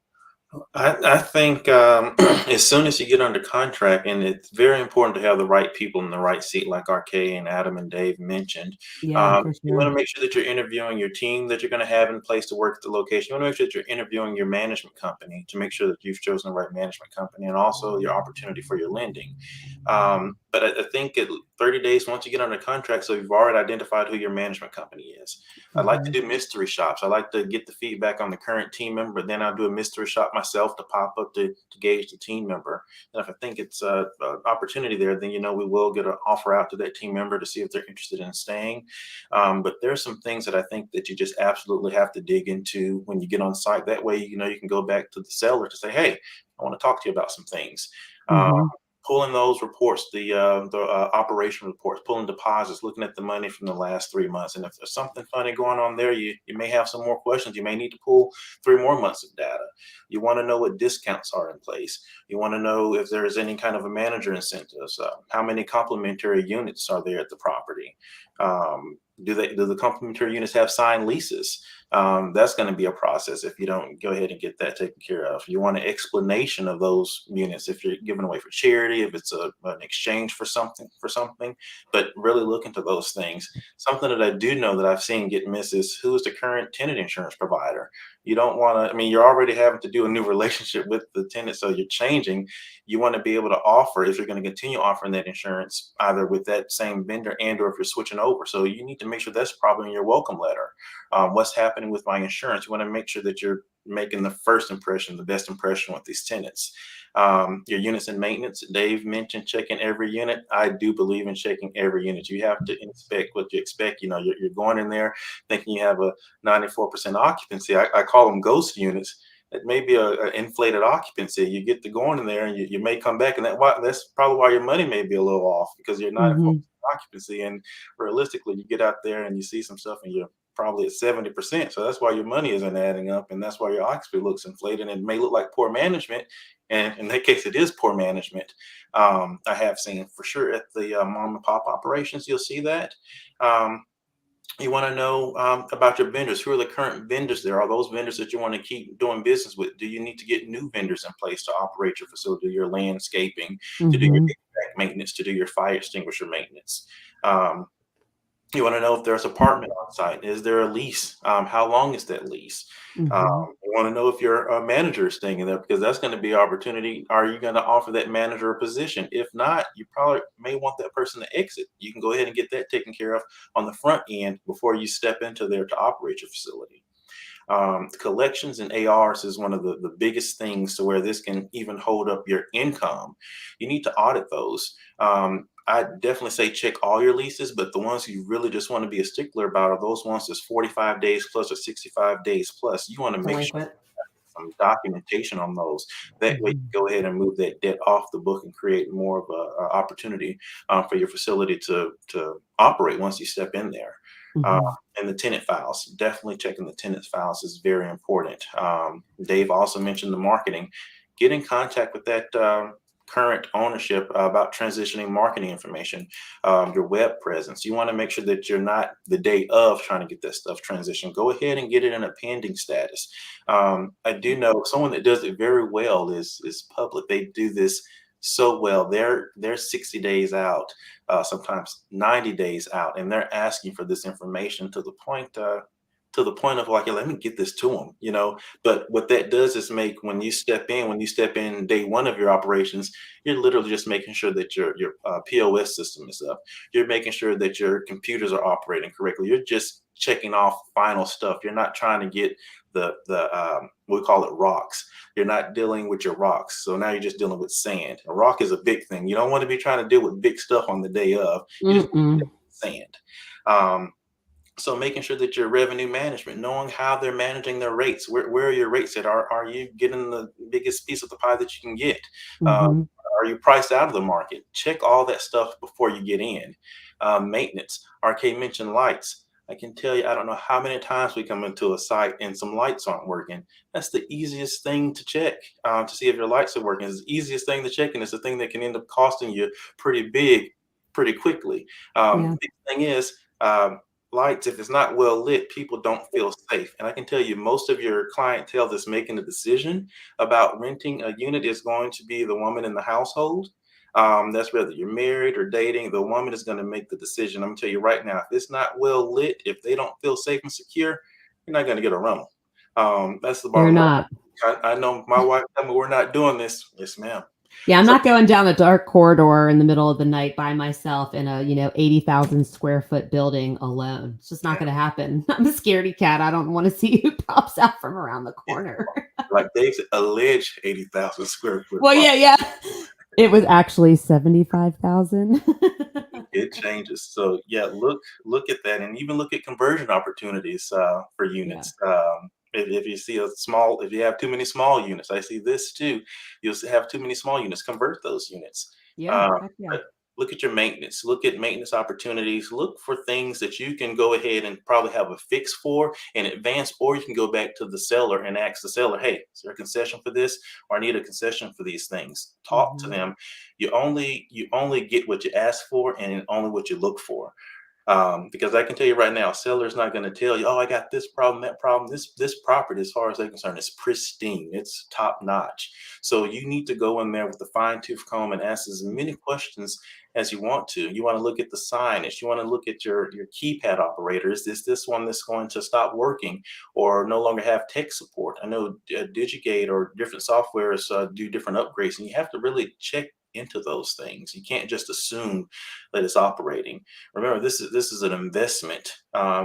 I think as soon as you get under contract, and it's very important to have the right people in the right seat, like RK and Adam and Dave mentioned. Yeah, for You want sure. to make sure that you're interviewing your team that you're going to have in place to work at the location. You want to make sure that you're interviewing your management company to make sure that you've chosen the right management company, and also your opportunity for your lending. But I think at 30 days, once you get under contract, so you've already identified who your management company is. I like to do mystery shops. I like to get the feedback on the current team member, but then I'll do a mystery shop myself to pop up to gauge the team member. And if I think it's an opportunity there, then we will get an offer out to that team member to see if they're interested in staying. But there are some things that I think that you just absolutely have to dig into when you get on site. That way, you can go back to the seller to say, hey, I want to talk to you about some things. pulling those reports, the operation reports, pulling deposits, looking at the money from the last 3 months. And if there's something funny going on there, you may have some more questions. You may need to pull 3 more months of data. You want to know what discounts are in place. You want to know if there's any kind of a manager incentives. How many complementary units are there at the property? Do the complementary units have signed leases? That's going to be a process if you don't go ahead and get that taken care of. You want an explanation of those units if you're giving away for charity, if it's an exchange for something, but really look into those things. Something that I do know that I've seen get missed is who is the current tenant insurance provider. You don't want to, I mean, you're already having to do a new relationship with the tenant, so you're changing. You want to be able to offer, if you're going to continue offering that insurance, either with that same vendor and or if you're switching over. So you need to make sure that's probably in your welcome letter. What's happening with my insurance? You want to make sure that you're making the first impression, the best impression with these tenants. Your units and maintenance, Dave mentioned checking every unit. I do believe in checking every unit. You have to inspect what you expect. You know, you're going in there thinking you have a 94% occupancy. I call them ghost units. It may be an inflated occupancy. You get to going in there and you may come back, and that's probably why your money may be a little off, because you're not in occupancy. And realistically, you get out there and you see some stuff and you're probably at 70%. So that's why your money isn't adding up, and that's why your occupancy looks inflated. And it may look like poor management, and in that case, it is poor management. I have seen for sure at the mom and pop operations, you'll see that. You want to know about your vendors. Who are the current vendors there? Are those vendors that you want to keep doing business with? Do you need to get new vendors in place to operate your facility, your landscaping, to do your HVAC maintenance, to do your fire extinguisher maintenance? You want to know if there's apartment on site. Is there a lease? How long is that lease? You want to know if your manager is staying in there, because that's going to be an opportunity. Are you going to offer that manager a position? If not, you probably may want that person to exit. You can go ahead and get that taken care of on the front end before you step into there to operate your facility. Collections and ARs is one of the biggest things to where this can even hold up your income. You need to audit those. I definitely say check all your leases, but the ones you really just want to be a stickler about are those ones that's 45 days plus or 65 days plus. You want to make sure some documentation on those. That way, you go ahead and move that debt off the book and create more of a opportunity for your facility to operate once you step in there. And the tenant files, definitely checking the tenant files is very important. Dave also mentioned the marketing. Get in contact with that current ownership about transitioning marketing information, your web presence. You want to make sure that you're not the day of trying to get that stuff transitioned. Go ahead and get it in a pending status. I do know someone that does it very well is Public. They do this so well. They're 60 days out, sometimes 90 days out, and they're asking for this information to the point of like, yeah, let me get this to them, you know. But what that does is make, when you step in day one of your operations, you're literally just making sure that your POS system is up. You're making sure that your computers are operating correctly. You're just checking off final stuff. You're not trying to get we call it rocks. You're not dealing with your rocks. So now you're just dealing with sand. A rock is a big thing. You don't want to be trying to deal with big stuff on the day of. You just want to deal with sand. So making sure that your revenue management, knowing how they're managing their rates, where are your rates at? Are you getting the biggest piece of the pie that you can get? Are you priced out of the market? Check all that stuff before you get in. Maintenance, RK mentioned lights. I can tell you, I don't know how many times we come into a site and some lights aren't working. That's the easiest thing to check to see if your lights are working. It's the easiest thing to check, and it's the thing that can end up costing you pretty big, pretty quickly. The big thing is, lights, if it's not well lit, people don't feel safe. And I can tell you, most of your clientele that's making a decision about renting a unit is going to be the woman in the household. That's whether you're married or dating, the woman is going to make the decision. I'm gonna tell you right now, if it's not well lit, if they don't feel safe and secure, you're not going to get a rental. That's the bottom line. I know my wife told me we're not doing this. Yes, ma'am. Yeah, I'm not going down the dark corridor in the middle of the night by myself in a 80,000 square foot building alone. It's just not going to happen. I'm a scaredy cat. I don't want to see who pops out from around the corner. Like Dave said, alleged 80,000 square foot. Well, yeah. It was actually 75,000. It changes. So yeah, look at that, and even look at conversion opportunities for units. If you see if you have too many small units, I see this too. You'll have too many small units. Convert those units. Yeah. Heck yeah. But look at your maintenance. Look at maintenance opportunities. Look for things that you can go ahead and probably have a fix for in advance, or you can go back to the seller and ask the seller, "Hey, is there a concession for this, or I need a concession for these things?" Talk to Mhm. them. You only get what you ask for, and only what you look for. Because I can tell you right now, seller's not going to tell you, "Oh, I got this problem, that problem." This property, as far as they're concerned, is pristine. It's top notch. So you need to go in there with a fine tooth comb and ask as many questions as you want to. You want to look at the signage. You want to look at your keypad operator. Is this one that's going to stop working or no longer have tech support? I know Digigate or different softwares do different upgrades, and you have to really check into those things. You can't just assume that it's operating. Remember, this is an investment.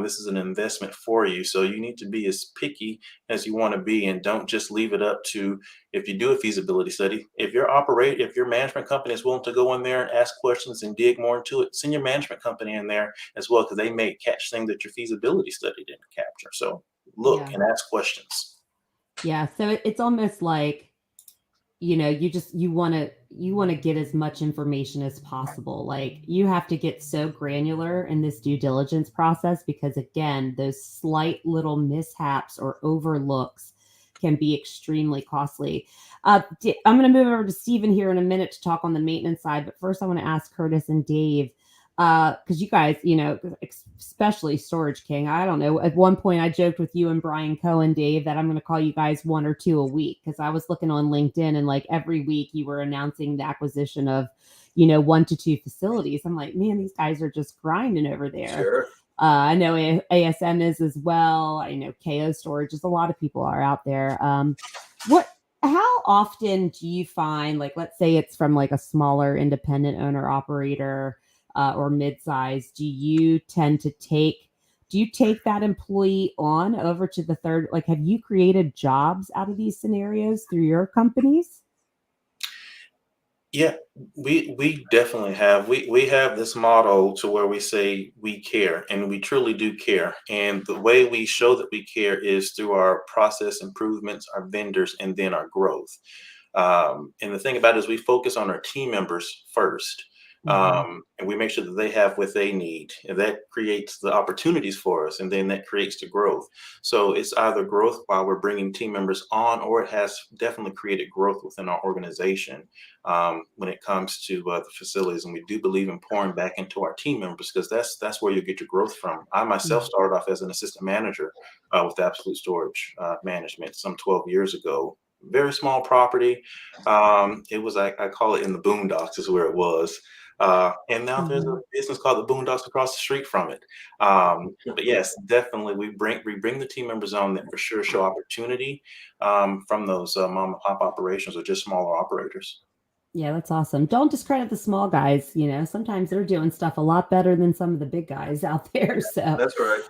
This is an investment for you, so you need to be as picky as you want to be, and don't just leave it up to, if you do a feasibility study. If your management company is willing to go in there and ask questions and dig more into it, send your management company in there as well, because they may catch things that your feasibility study didn't capture. So look Yeah. and ask questions. Yeah. So it's almost like, you want to get as much information as possible. Like, you have to get so granular in this due diligence process, because again, those slight little mishaps or overlooks can be extremely costly. I'm going to move over to Stephen here in a minute to talk on the maintenance side, but first I want to ask Curtis and Dave, because you guys, especially Storage King, I don't know, at one point I joked with you and Brian Cohen, Dave, that I'm going to call you guys one or two a week, because I was looking on LinkedIn and like every week you were announcing the acquisition of 1 to 2 facilities. I'm like, man, these guys are just grinding over there. Sure. I know ASM is as well. I know KO Storage is, a lot of people are out there. How often do you find, like, let's say it's from like a smaller independent owner operator, or mid-size, do you take that employee on over to the third? Like, have you created jobs out of these scenarios through your companies? Yeah, we definitely have. We have this model to where we say we care, and we truly do care. And the way we show that we care is through our process improvements, our vendors, and then our growth. And the thing about it is, we focus on our team members first. Mhm. And we make sure that they have what they need, and that creates the opportunities for us, and then that creates the growth. So it's either growth while we're bringing team members on, or it has definitely created growth within our organization, when it comes to the facilities. And we do believe in pouring back into our team members, because that's where you get your growth from. I myself Yeah. started off as an assistant manager with Absolute Storage Management some 12 years ago. Very small property. It was, I call it, in the boondocks is where it was. And now there's a Mhm. business called the Boondocks across the street from it. But yes, definitely we bring the team members on that for sure show opportunity, from those mom and pop operations or just smaller operators. Yeah, that's awesome. Don't discredit the small guys. Sometimes they're doing stuff a lot better than some of the big guys out there. So, That's right.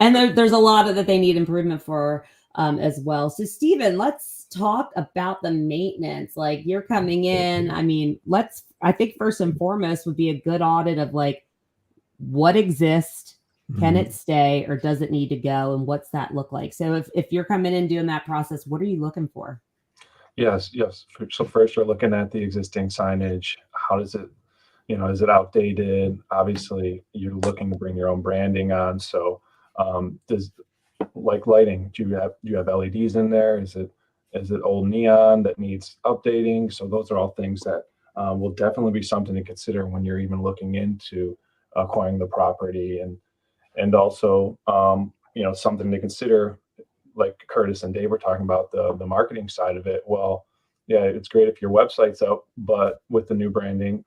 and there's a lot of that they need improvement for, as well. So, Stephen, let's talk about the maintenance. Like, you're coming in. I mean, I think first and foremost would be a good audit of like, what exists, can it stay, or does it need to go, and what's that look like? So, if you're coming in doing that process, what are you looking for? Yes, yes. So first, you're looking at the existing signage. How does it, is it outdated? Obviously, you're looking to bring your own branding on. So, does, like, lighting? Do you have LEDs in there? Is it old neon that needs updating? So those are all things that will definitely be something to consider when you're even looking into acquiring the property, and also something to consider, like Curtis and Dave were talking about, the marketing side of it. Well, yeah, it's great if your website's up, but with the new branding,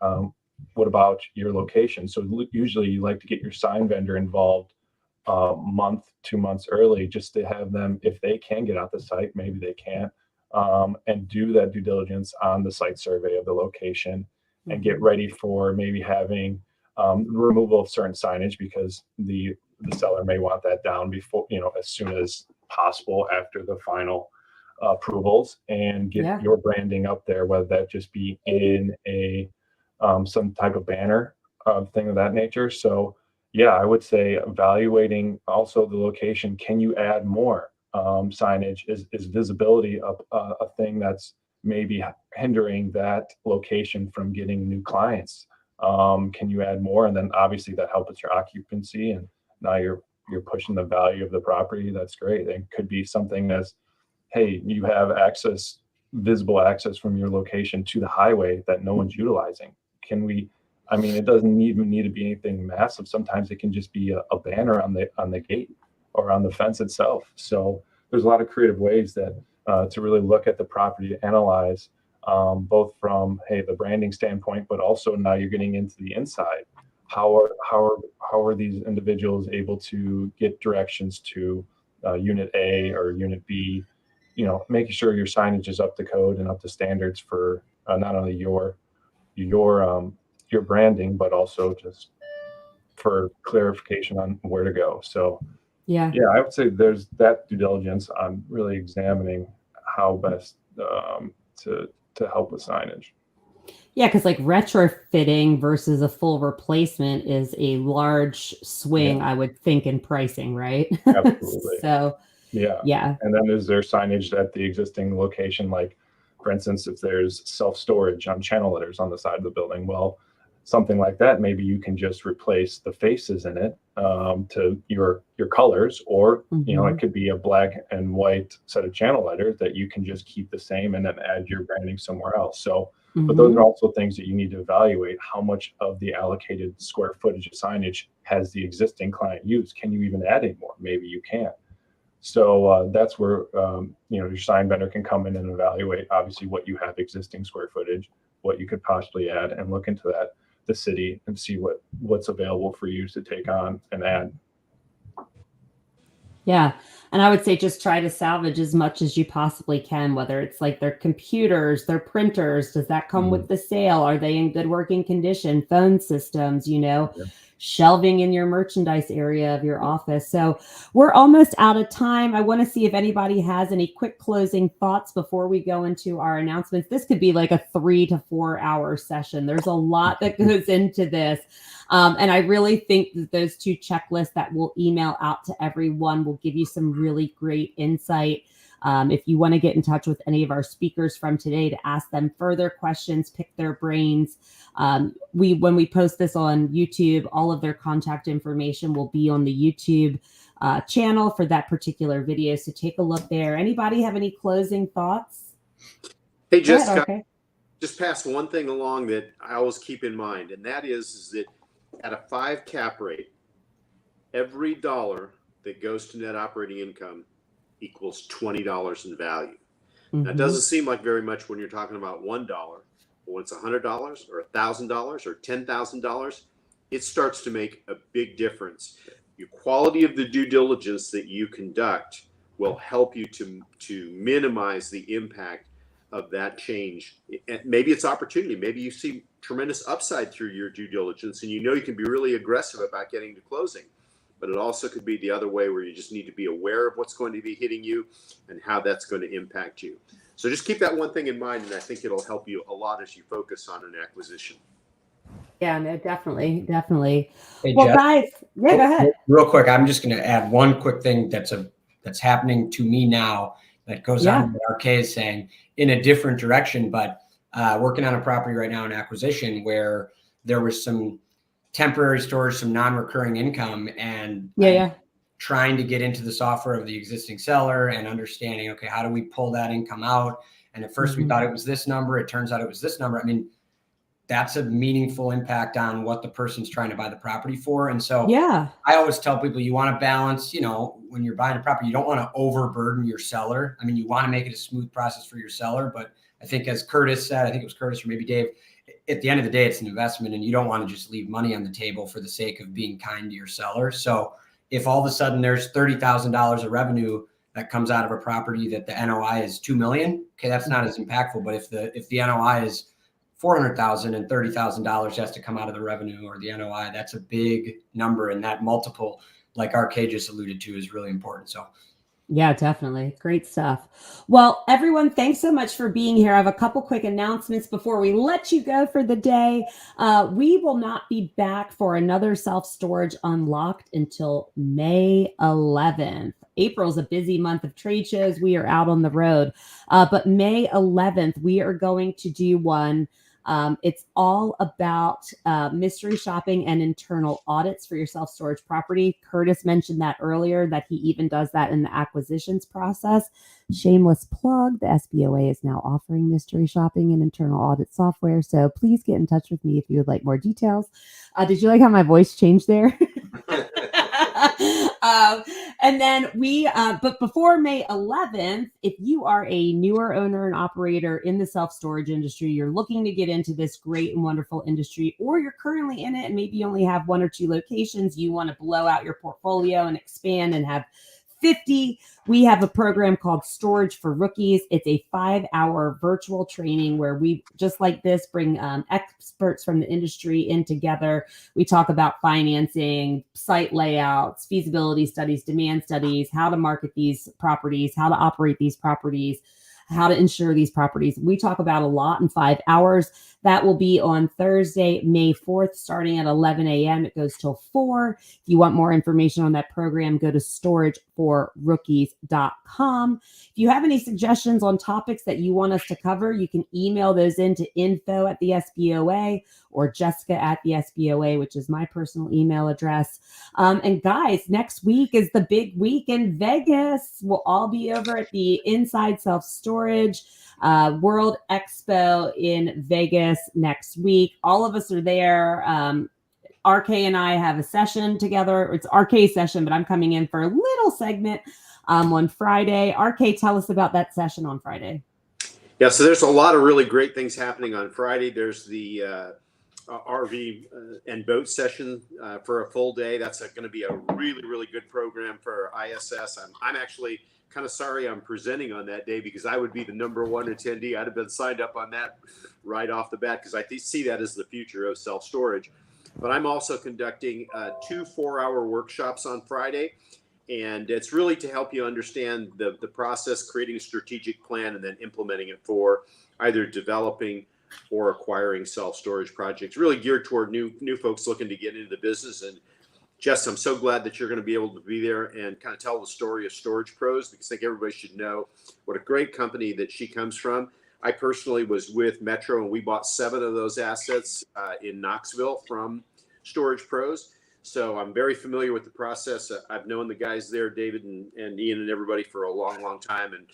what about your location? So usually you like to get your sign vendor involved a month, 2 months early, just to have them, if they can get out the site, maybe they can't, and do that due diligence on the site survey of the location, and get Mhm. ready for maybe having removal of certain signage, because the seller may want that down before, as soon as possible after the final approvals, and get Yeah. your branding up there, whether that just be in a some type of banner, thing of that nature. So yeah, I would say evaluating also the location. Can you add more signage? Is visibility a thing that's maybe hindering that location from getting new clients? Can you add more? And then obviously that helps with your occupancy, and now you're pushing the value of the property. That's great. It could be something as, hey, you have access, visible access from your location to the highway that no one's utilizing. Can we, I mean, it doesn't even need to be anything massive. Sometimes it can just be a banner on the gate or on the fence itself. So there's a lot of creative ways that to really look at the property, to analyze both from, hey, the branding standpoint, but also now you're getting into the inside. How are these individuals able to get directions to unit A or unit B? You know, making sure your signage is up to code and up to standards for not only your branding, but also just for clarification on where to go. So Yeah. I would say there's that due diligence on really examining how best to help with signage. Yeah, because like retrofitting versus a full replacement is a large swing, I would think, in pricing, right? Absolutely. So yeah. And then is there signage at the existing location? Like, for instance, if there's self-storage on channel letters on the side of the building, well, something like that, maybe you can just replace the faces in it to your colors, or you know, it could be a black and white set of channel letters that you can just keep the same and then add your branding somewhere else. So, but those are also things that you need to evaluate. How much of the allocated square footage of signage has the existing client used? Can you even add any more? Maybe you can't. So that's where you know, your sign vendor can come in and evaluate obviously what you have existing square footage, what you could possibly add, and look into that, the city, and see what's available for you to take on and add. Yeah. And I would say just try to salvage as much as you possibly can, whether it's like their computers, their printers. Does that come with the sale? Are they in good working condition? Phone systems, you know, shelving in your merchandise area of your office. So we're almost out of time. I want to see if anybody has any quick closing thoughts before we go into our announcements. This could be like a 3 to 4 hour session. There's a lot that goes into this. And I really think that those 2 checklists that we'll email out to everyone will give you some really great insight. If you want to get in touch with any of our speakers from today to ask them further questions, pick their brains, when we post this on YouTube, all of their contact information will be on the YouTube channel for that particular video. So take a look there. Anybody have any closing thoughts? Hey, Jessica, just pass one thing along that I always keep in mind, and that is that at a 5 cap rate, every dollar that goes to net operating income equals $20 in value. Now, it doesn't seem like very much when you're talking about $1, but when it's $100 or $1,000 or $10,000, it starts to make a big difference. Your quality of the due diligence that you conduct will help you to minimize the impact of that change. Maybe it's opportunity. Maybe you see tremendous upside through your due diligence, and you know you can be really aggressive about getting to closing. But it also could be the other way, where you just need to be aware of what's going to be hitting you and how that's going to impact you. So just keep that one thing in mind, and I think it'll help you a lot as you focus on an acquisition. Yeah, no, definitely. Hey, Well, Jeff, guys, go ahead. Real quick, I'm just going to add one quick thing that's happening to me now that goes on what RK is saying in a different direction, but working on a property right now in acquisition where there was some temporary storage, some non-recurring income, and trying to get into the software of the existing seller and understanding, okay, how do we pull that income out? And at first we thought it was this number. It turns out it was this number. I mean, that's a meaningful impact on what the person's trying to buy the property for. And so I always tell people, you want to balance, you know, when you're buying a property, you don't want to overburden your seller. I mean, you want to make it a smooth process for your seller, but I think, as Curtis said, I think it was Curtis or maybe Dave, at the end of the day, it's an investment, and you don't want to just leave money on the table for the sake of being kind to your seller. So if all of a sudden there's $30,000 of revenue that comes out of a property that the NOI is $2 million, okay, that's not as impactful. But if the NOI is $400,000 and $30,000 has to come out of the revenue or the NOI, that's a big number, and that multiple, like RK just alluded to, is really important. So Yeah, definitely. Great stuff. Well, everyone, thanks so much for being here. I have a couple quick announcements before we let you go for the day. We will not be back for another self-storage unlocked until May 11th. April's a busy month of trade shows. We are out on the road. But May 11th, we are going to do one. It's all about mystery shopping and internal audits for your self-storage property. Curtis mentioned that earlier, that he even does that in the acquisitions process. Shameless plug, the SBOA is now offering mystery shopping and internal audit software. So please get in touch with me if you would like more details. Did you like how my voice changed there? And then but before May 11th, if you are a newer owner and operator in the self-storage industry, you're looking to get into this great and wonderful industry, or you're currently in it and maybe you only have 1 or 2 locations, you want to blow out your portfolio and expand and have 50. We have a program called Storage for Rookies. It's a 5-hour virtual training where we, just like this, bring experts from the industry in together. We talk about financing, site layouts, feasibility studies, demand studies, how to market these properties, how to operate these properties, how to insure these properties. We talk about a lot in 5 hours. That will be on Thursday, May 4th, starting at 11 a.m. It goes till 4. If you want more information on that program, go to storageforrookies.com. If you have any suggestions on topics that you want us to cover, you can email those into info@the SBOA or Jessica@the SBOA, which is my personal email address. And guys, next week is the big week in Vegas. We'll all be over at the Inside Self Storage World Expo in Vegas next week. All of us are there. RK and I have a session together. It's RK's session, but I'm coming in for a little segment on Friday. RK, tell us about that session on Friday. Yeah, so there's a lot of really great things happening on Friday. There's the RV and boat session for a full day. That's going to be a really, really good program for ISS. I'm actually kind of sorry I'm presenting on that day, because I would be the number 1 attendee. I'd have been signed up on that right off the bat, because I see that as the future of self-storage. But I'm also conducting 2 4-hour workshops on Friday. And it's really to help you understand the process, creating a strategic plan, and then implementing it for either developing or acquiring self-storage projects, really geared toward new folks looking to get into the business. And Jess, I'm so glad that you're going to be able to be there and kind of tell the story of Storage Pros, because I think everybody should know what a great company that she comes from. I personally was with Metro, and we bought 7 of those assets in Knoxville from Storage Pros. So I'm very familiar with the process. I've known the guys there, David and Ian and everybody, for a long, long time, and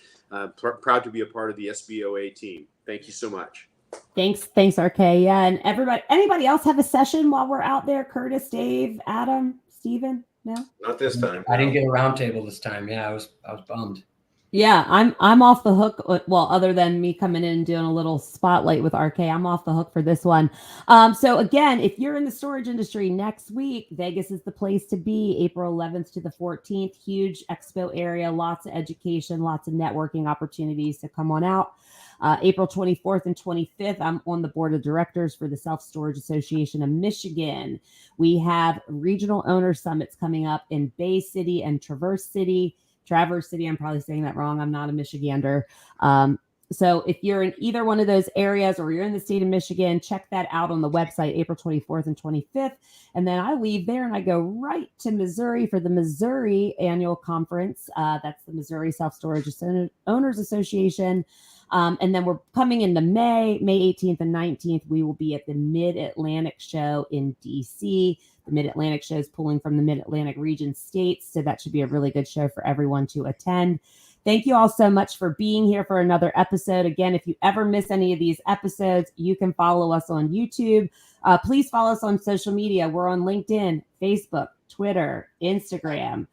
proud to be a part of the SBOA team. Thank you so much. Thanks, RK. Yeah, and anybody else have a session while we're out there? Curtis, Dave, Adam, Steven? No? Not this time. I didn't get a roundtable this time. Yeah, I was bummed. Yeah, I'm off the hook. Well, other than me coming in and doing a little spotlight with RK, I'm off the hook for this one. So again, if you're in the storage industry next week, Vegas is the place to be. April 11th to the 14th, huge expo area, lots of education, lots of networking opportunities. So come on out. April 24th and 25th, I'm on the board of directors for the Self-Storage Association of Michigan. We have regional owner summits coming up in Bay City and Traverse City. I'm probably saying that wrong. I'm not a Michigander. So if you're in either one of those areas, or you're in the state of Michigan, check that out on the website, April 24th and 25th. And then I leave there and I go right to Missouri for the Missouri annual conference. That's the Missouri Self-Storage Owners Association. And then we're coming into May 18th and 19th. We will be at the Mid-Atlantic Show in DC. The Mid-Atlantic Show is pulling from the Mid-Atlantic region states. So that should be a really good show for everyone to attend. Thank you all so much for being here for another episode. Again, if you ever miss any of these episodes, you can follow us on YouTube. Please follow us on social media. We're on LinkedIn, Facebook, Twitter, Instagram,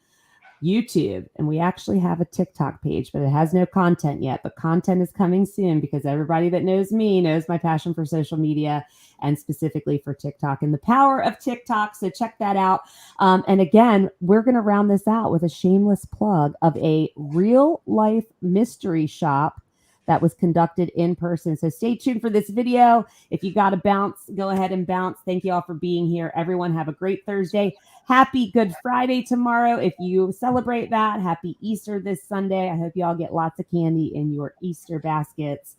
YouTube, and we actually have a TikTok page, but it has no content yet. But content is coming soon, because everybody that knows me knows my passion for social media, and specifically for TikTok and the power of TikTok. So check that out. And again, we're going to round this out with a shameless plug of a real life mystery shop that was conducted in person. So stay tuned for this video. If you got to bounce, go ahead and bounce. Thank you all for being here. Everyone have a great Thursday. happy Good Friday tomorrow. If you celebrate that, happy Easter this Sunday. I hope you all get lots of candy in your Easter baskets.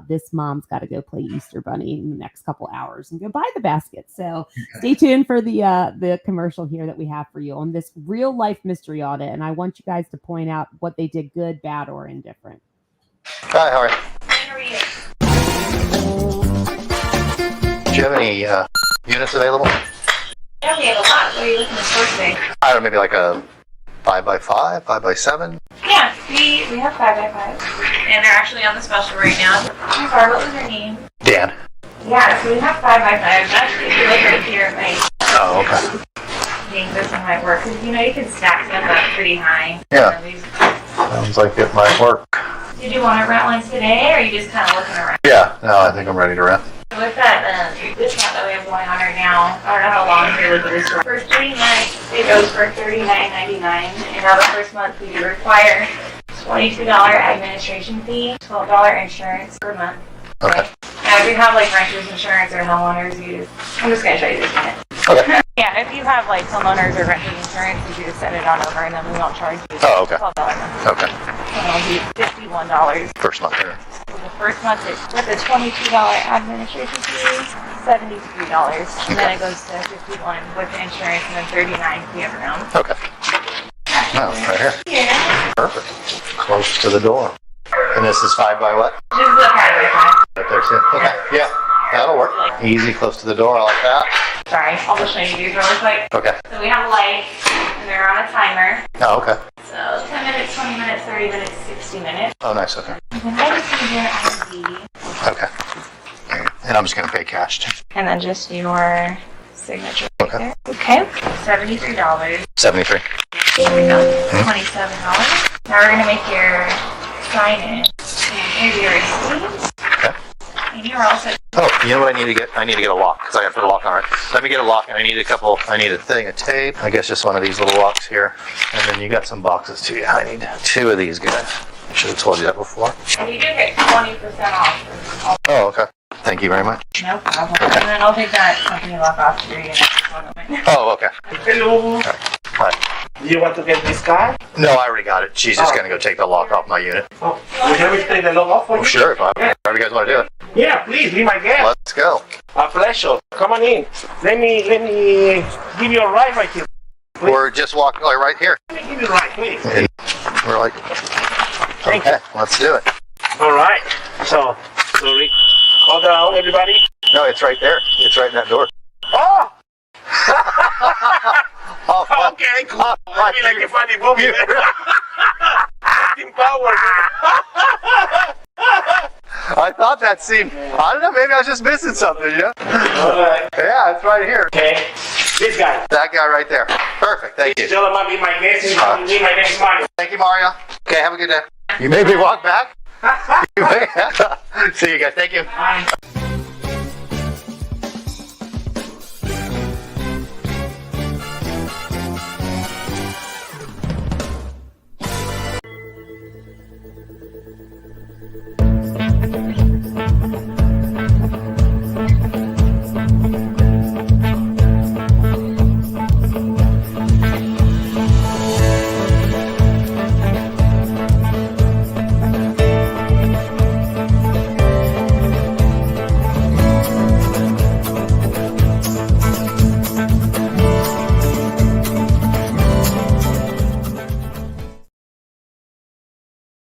This mom's got to go play Easter Bunny in the next couple hours and go buy the basket. So stay tuned for the commercial here that we have for you on this real life mystery audit. And I want you guys to point out what they did good, bad, or indifferent. Hi, how are you? Do you have any units available? Yeah, we have a lot. What are you looking for today? I don't know, maybe like a 5x5, 5x7? Yeah, we have 5x5. And they're actually on the special right now. I'm sorry, what was your name? Dan. Yeah, so we have 5x5s. Actually, if you look right here, it might. Oh, okay. I think this one might work. Because, you know, you can stack them up pretty high. Yeah. Sounds like it might work. Did you want to rent one today, or are you just kind of looking around? Yeah, no, I think I'm ready to rent. With that discount that we have going on right now, I don't know how long you're looking at this for. For 3 months, it goes for $39.99. And now the first month we do require $22 administration fee, $12 insurance per month. Okay. Now, if you have like renters insurance or homeowners, I'm just going to show you this minute. Okay. Yeah, if you have like homeowners or renters insurance, you just send it on over and then we won't charge you. Oh, okay. $12 a month. Okay. And it'll be $51. First month here. So the first month is with a $22 administration fee, $73. And then it goes to $51 with the insurance and then $39 if you have your own. Okay. Oh, right here. Yeah. Perfect. Close to the door. And this is 5 by what? This is the 5x5. Right there, too. Okay. Yeah, that'll work. Easy, close to the door. I like that. Sorry, I'll just show you these really quick. Okay. So we have lights, and they're on a timer. Oh, okay. So 10 minutes, 20 minutes, 30 minutes, 60 minutes. Oh, nice. Okay. And then I just need your ID. Okay. And I'm just going to pay cash, too. And then just your signature. Okay. Right there. Okay. $73. 73. Here we go. $27. Now we're going to make your sign in. And here's your receipt. Okay. And you're all set. Oh, you know what I need to get? I need to get a lock, because I got to put a lock on it. Let me get a lock, and I need a thing of tape. I guess just one of these little locks here. And then you got some boxes too. I need 2 of these guys. I should have told you that before. And you do get 20% off. Oh, okay. Thank you very much. No problem. And then I'll take that company lock off for you next one moment. Oh, okay. Hello. Right. Hi. You want to get this car? No, I already got it. She's just going to go take the lock off my unit. Oh, would you like me to take the lock off for you? Sure, if however you guys want to do it. Yeah, please, be my guest. Let's go. A pleasure. Come on in. Let me give you a ride right here. Please. We're just walking like right here. Let me give you a ride, please. And we're like, okay, let's do it. All right. So, sorry. Hold down, everybody. No, it's right there. It's right in that door. Oh! Oh, fuck. Okay, cool. I mean, like a funny movie. Team power. I thought that seemed, I don't know, maybe I was just missing something, yeah? All right. Yeah, it's right here. Okay. This guy. That guy right there. Perfect, thank you. Tell him I'll be my guest and be my next money. Thank you, Mario. Okay, have a good day. You made me walk back? You may. See you guys, thank you. Bye.